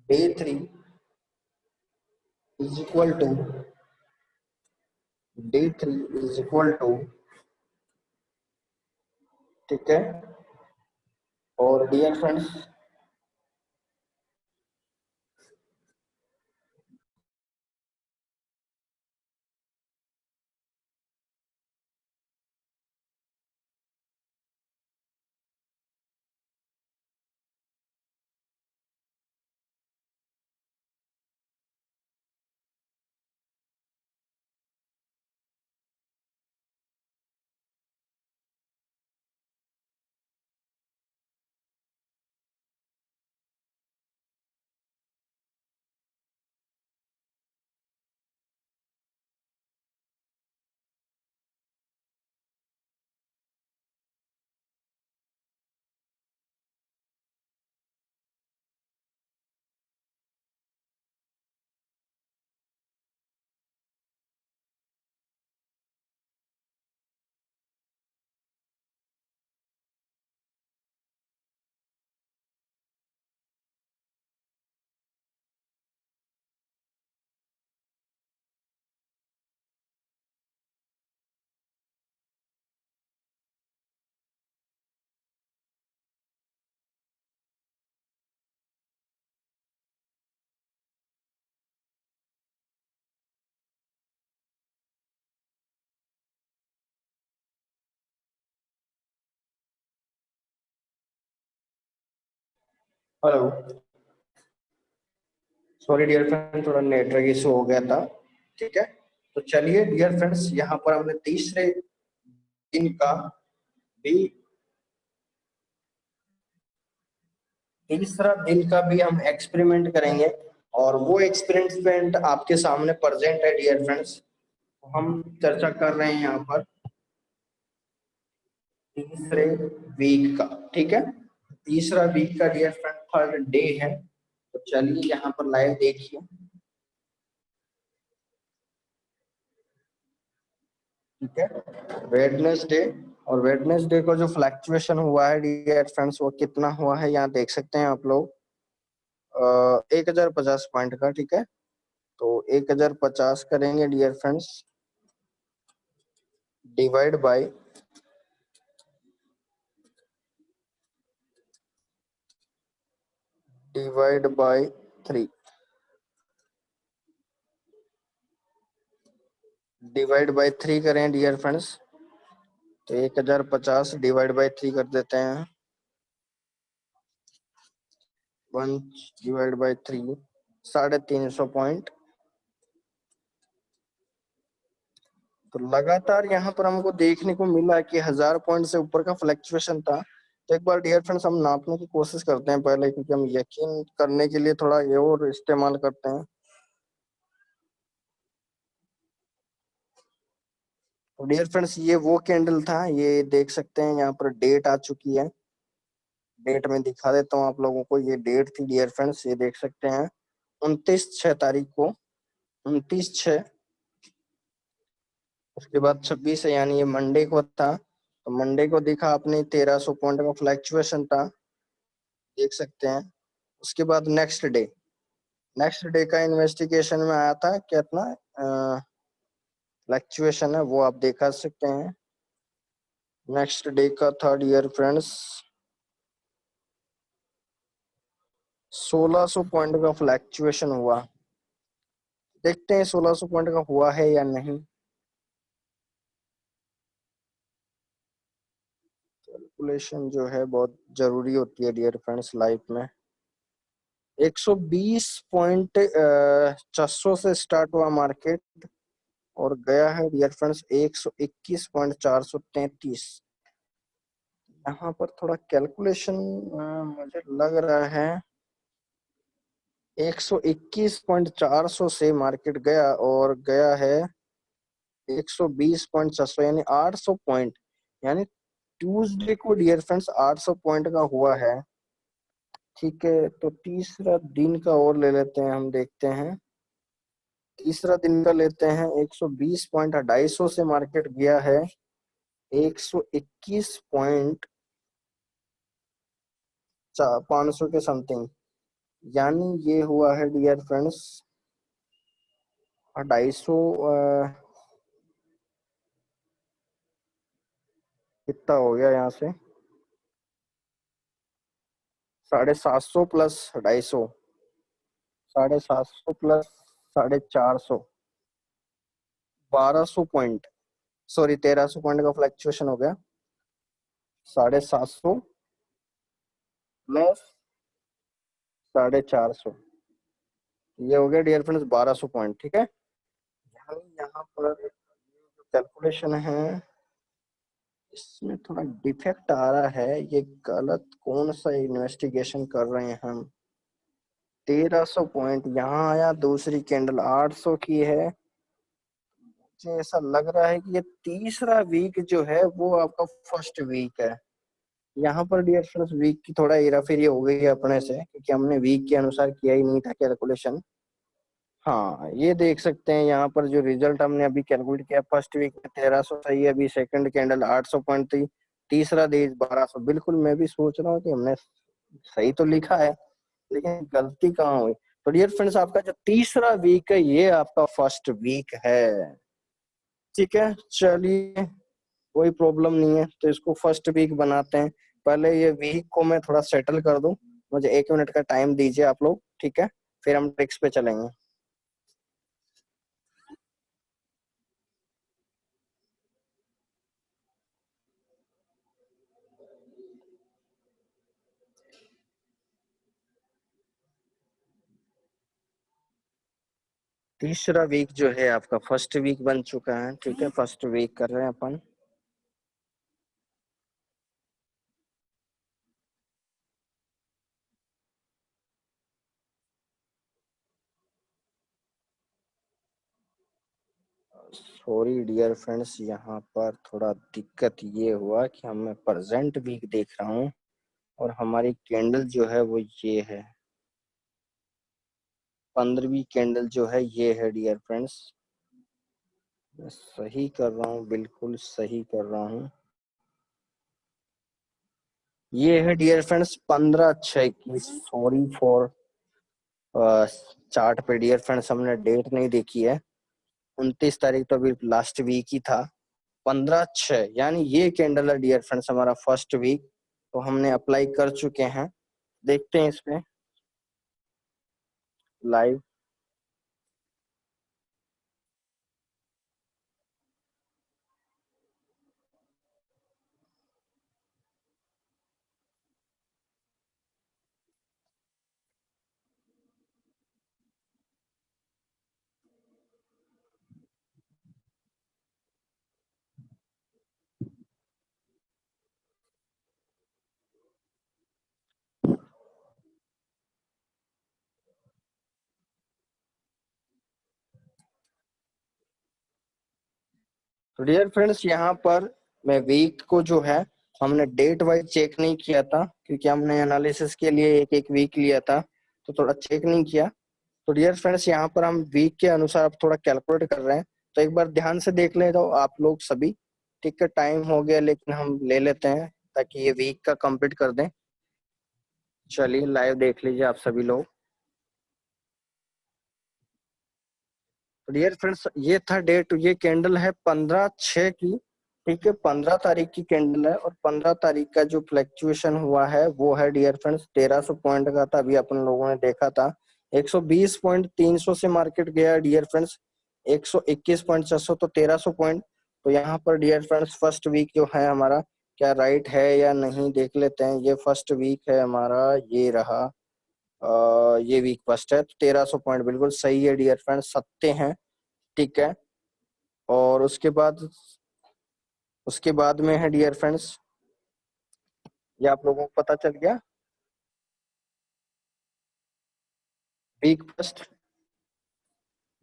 [SPEAKER 1] day 3 is equal to, day 3 is equal to, ठीक है, और dear friends, hello, sorry dear friend, थोड़ा नेटवर्क इशू हो गया था। ठीक है, तो चलिए डियर फ्रेंड्स, यहाँ पर हमने तीसरे दिन का भी तीसरा दिन का भी हम एक्सपेरिमेंट करेंगे, और वो एक्सपेरिमेंट आपके सामने प्रेजेंट है डियर फ्रेंड्स। हम चर्चा कर रहे हैं यहाँ पर तीसरे वीक का। ठीक है, तीसरा वीक का डियर फ्रेंड थर्ड डे है। तो चलिए यहाँ पर लाइव देखिए। ठीक है, वेडनेसडे, और वेडनेसडे को जो फ्लक्चुएशन हुआ है डियर फ्रेंड्स, वो कितना हुआ है यहाँ देख सकते हैं आप लोग, 1050 पॉइंट का। ठीक है, तो 1050 करेंगे dear friends, divide by divide by 3, divide by 3 करें डियर फ्रेंड्स। तो 1050 डिवाइड बाय 3 कर देते हैं, 1 डिवाइड बाय 3, 350 पॉइंट। तो लगातार यहाँ पर हमको देखने को मिला कि 1000 पॉइंट से ऊपर का फ्लक्चुएशन था। तो एक बार डियर फ्रेंड्स हम नापने की कोशिश करते हैं पहले, क्योंकि हम यकीन करने के लिए थोड़ा ये और इस्तेमाल करते हैं। तो डियर फ्रेंड्स, ये वो कैंडल था, ये देख सकते हैं यहाँ पर डेट आ चुकी है। डेट में दिखा देता हूँ आप लोगों को, ये डेट थी डियर फ्रेंड्स, ये देख सकते हैं 29/6 को, 29/6। उसके बाद 26 है, यानी ये मंडे को था। तो मंडे को दिखा आपने 1300 पॉइंट का फ्लक्चुएशन था, देख सकते हैं। उसके बाद नेक्स्ट डे का इन्वेस्टिगेशन में आया था कितना फ्लक्चुएशन है, वो आप देखा सकते हैं। नेक्स्ट डे का था डियर फ्रेंड्स 1600 पॉइंट का फ्लक्चुएशन हुआ। देखते हैं 1600 पॉइंट का हुआ है या नहीं। कैलकुलेशन जो है बहुत जरूरी होती है डियर फ्रेंड्स लाइफ में। 120 पॉइंट 600 से स्टार्ट हुआ मार्केट, और गया है डियर फ्रेंड्स 121.433। यहाँ पर थोड़ा कैलकुलेशन मुझे लग रहा है 121.400 से मार्केट गया, और गया है 120.600, यानी 800 पॉइंट, यानी ट्यूसडे को डियर फ्रेंड्स 800 पॉइंट का हुआ है। ठीक है, तो तीसरा दिन का और ले लेते हैं, हम देखते हैं। तीसरा दिन का लेते हैं, 120 पॉइंट 250 से मार्केट गया है 121 पॉइंट 500 के समथिंग, यानी ये हुआ है डियर फ्रेंड्स 250। कितना हो गया यहाँ से, 750 plus 250, 750 plus 450, 1200 point, sorry 1300 point का फ्लक्चुएशन हो गया। 750 प्लस 450, ये हो गया डियर फ्रेंड्स 1200 पॉइंट। ठीक है, यहाँ पर कैलकुलेशन है, इसमें थोड़ा डिफेक्ट आ रहा है, ये गलत कौन सा इन्वेस्टिगेशन कर रहे हैं हम। 1300 पॉइंट यहाँ आया, दूसरी कैंडल 800 की है। मुझे ऐसा लग रहा है कि ये तीसरा वीक जो है वो आपका फर्स्ट वीक है। यहाँ पर डियर फ्रेंड्स वीक की थोड़ा हेराफेरी हो गई है अपने से, क्योंकि हमने वीक के अनुसार किया ही नहीं था कैलकुलेशन। हाँ, ये देख सकते हैं यहाँ पर जो रिजल्ट हमने अभी कैलकुलेट किया, फर्स्ट वीक में 1300 सही है, अभी सेकंड कैंडल 800 पॉइंट थी, तीसरा डे 1200। बिल्कुल मैं भी सोच रहा हूँ कि हमने सही तो लिखा है, लेकिन गलती कहाँ हुई। तो डियर फ्रेंड्स आपका जो तीसरा वीक है ये आपका फर्स्ट वीक है। ठीक है, चलिए कोई प्रॉब्लम नहीं है, तो इसको फर्स्ट वीक बनाते हैं। पहले ये वीक को मैं थोड़ा सेटल कर दूं, मुझे 1 मिनट का टाइम दीजिए आप लोग। ठीक है, फिर हम ट्रिक्स पे चलेंगे। तीसरा वीक जो है आपका फर्स्ट वीक बन चुका है। ठीक है, फर्स्ट वीक कर रहे हैं अपन। सॉरी डियर फ्रेंड्स, यहाँ पर थोड़ा दिक्कत ये हुआ कि हम मैं प्रेजेंट वीक देख रहा हूँ और हमारी कैंडल जो है वो ये है, 15वीं कैंडल जो है ये है डियर फ्रेंड्स। मैं सही कर रहा हूँ, बिल्कुल सही कर रहा हूँ। ये है डियर फ्रेंड्स 15/6 की। सॉरी फॉर चार्ट पे डियर फ्रेंड्स हमने डेट नहीं देखी है, 29 तारीख तो अभी लास्ट वीक ही था। 15/6 यानी ये कैंडल है डियर फ्रेंड्स हमारा फर्स्ट वीक, तो हमने अप्लाई कर चुके हैं। देखते हैं इसमें लाइव। तो डियर फ्रेंड्स यहाँ पर मैं वीक को जो है हमने डेट वाइज चेक नहीं किया था, क्योंकि हमने एनालिसिस के लिए एक एक वीक लिया था, तो थोड़ा चेक नहीं किया। तो डियर फ्रेंड्स यहाँ पर हम वीक के अनुसार अब थोड़ा कैलकुलेट कर रहे हैं, तो एक बार ध्यान से देख ले तो आप लोग सभी। ठीक है, टाइम हो गया लेकिन हम ले लेते हैं ताकि ये वीक का कंप्लीट कर दें। चलिए लाइव देख लीजिए आप सभी लोग। तो डियर फ्रेंड्स ये था डेट, ये कैंडल है 15/6 की। ठीक है, 15 तारीख की कैंडल है, और 15 तारीख का जो फ्लक्चुएशन हुआ है वो है डियर फ्रेंड्स 1300 पॉइंट का था, अभी अपन लोगों ने देखा था। 120.300 से मार्केट गया डियर फ्रेंड्स 121.600, तो 1300 पॉइंट। तो यहाँ पर डियर फ्रेंड्स फर्स्ट वीक जो है हमारा, क्या राइट है या नहीं देख लेते हैं। ये फर्स्ट वीक है हमारा, ये रहा। ये वीक फर्स्ट है, तो 1300 पॉइंट बिल्कुल सही है डियर फ्रेंड्स, सत्य है। ठीक है, और उसके बाद में है डियर फ्रेंड्स, ये आप लोगों को पता चल गया, वीक फर्स्ट।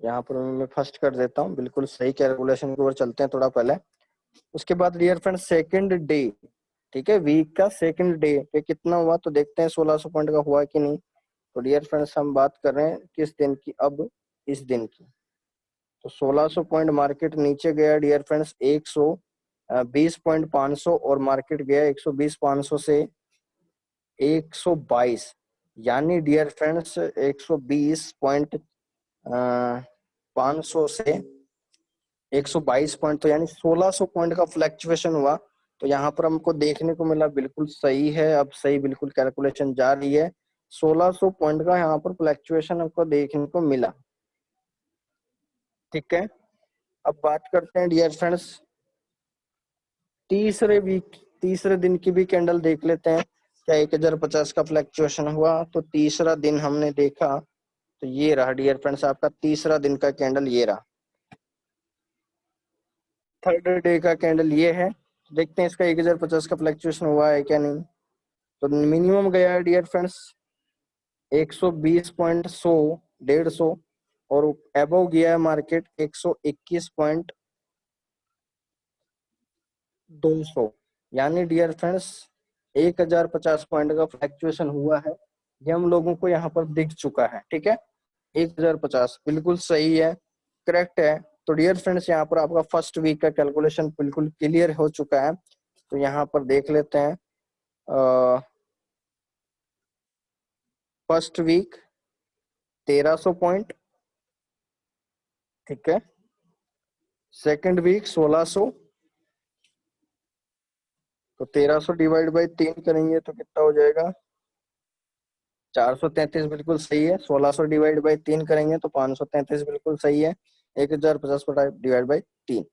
[SPEAKER 1] यहाँ पर मैं फर्स्ट कर देता हूँ, बिल्कुल सही कैलकुलेशन के ऊपर चलते हैं थोड़ा पहले। उसके बाद डियर फ्रेंड्स सेकंड डे। ठीक है, वीक का सेकंड डे पे कितना हुआ तो देखते हैं 1600 पॉइंट का हुआ कि नहीं। तो डियर फ्रेंड्स हम बात कर रहे हैं किस दिन की, अब इस दिन की। तो 1600 पॉइंट मार्केट नीचे गया डियर फ्रेंड्स 120.500, और मार्केट गया 120.500 से 122, यानी डियर फ्रेंड्स 120.500 से 122 पॉइंट, तो यानी 1600 पॉइंट का फ्लक्चुएशन हुआ। तो यहाँ पर हमको देखने को मिला बिल्कुल सही है, अब सही बिल्कुल कैलकुलेशन जा रही है। 1600 पॉइंट का यहाँ पर फ्लक्चुएशन हमको देखने को मिला। ठीक है, अब बात करते हैं डियर फ्रेंड्स तीसरे दिन की भी कैंडल देख लेते हैं। क्या 1050 का फ्लक्चुएशन हुआ? तो तीसरा दिन हमने देखा तो ये रहा डियर फ्रेंड्स, आपका तीसरा दिन का कैंडल ये रहा। थर्ड डे का कैंडल ये है। देखते हैं इसका 1050 का फ्लक्चुएशन हुआ है क्या नहीं। तो मिनिमम गया है डियर फ्रेंड्स 120.100, 150, और एबव गया है मार्केट 121.200। यानी डियर फ्रेंड्स 1050 पॉइंट का फ्लक्चुएशन हुआ है, ये हम लोगों को यहाँ पर दिख चुका है। ठीक है, 1050 बिल्कुल सही है, करेक्ट है। तो डियर फ्रेंड्स यहाँ पर आपका फर्स्ट वीक का कैलकुलेशन बिल्कुल क्लियर हो चुका है। तो यहाँ पर देख लेते हैं फर्स्ट वीक 1300 पॉइंट। ठीक है, सेकंड वीक 1600, तो 1300 डिवाइड बाई 3 करेंगे तो कितना हो जाएगा? 433 बिल्कुल सही है। 1600 डिवाइड बाई 3 करेंगे तो 533 बिल्कुल सही है। 1050 डिवाइड बाई 3।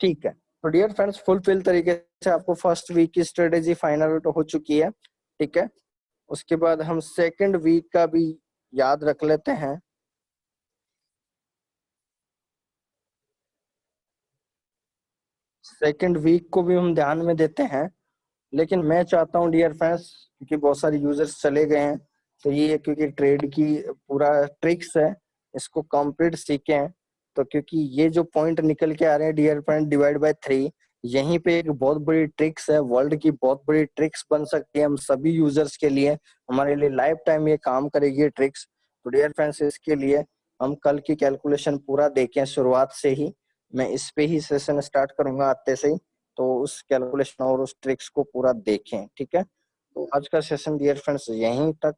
[SPEAKER 1] ठीक है, तो डियर फ्रेंड्स फुलफिल तरीके से आपको फर्स्ट वीक की स्ट्रेटेजी फाइनल आउट हो चुकी है। ठीक है, उसके बाद हम सेकंड वीक का भी याद रख लेते हैं। सेकंड वीक को भी हम ध्यान में देते हैं, लेकिन मैं चाहता हूं डियर फ्रेंड्स, क्योंकि बहुत सारे यूजर्स चले गए हैं, तो ये क्योंकि ट्रेड की पूरा ट्रिक्स है, इसको कंप्लीट सीखें। तो क्योंकि ये जो पॉइंट निकल के आ रहे हैं डियर फ्रेंड डिवाइड बाय 3, यहीं पे एक बहुत बड़ी ट्रिक्स है, वर्ल्ड की बहुत बड़ी ट्रिक्स बन सकती है हम सभी यूजर्स के लिए, हमारे लिए लाइफ टाइम ये काम करेगी ये ट्रिक्स। तो डियर फ्रेंड्स इसके लिए हम कल की कैलकुलेशन पूरा देखें शुरुआत से ही। मैं इस पे ही सेशन स्टार्ट करूंगा आते से ही, तो उस कैलकुलेशन और उस ट्रिक्स को पूरा देखें। ठीक है, तो आज का सेशन डियर फ्रेंड्स यहीं तक,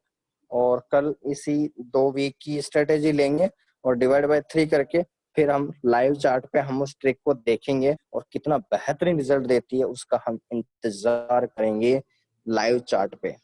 [SPEAKER 1] और कल इसी 2 वीक की स्ट्रेटेजी लेंगे और डिवाइड बाय 3 करके फिर हम लाइव चार्ट पे हम उस ट्रिक को देखेंगे और कितना बेहतरीन रिजल्ट देती है उसका हम इंतजार करेंगे लाइव चार्ट पे।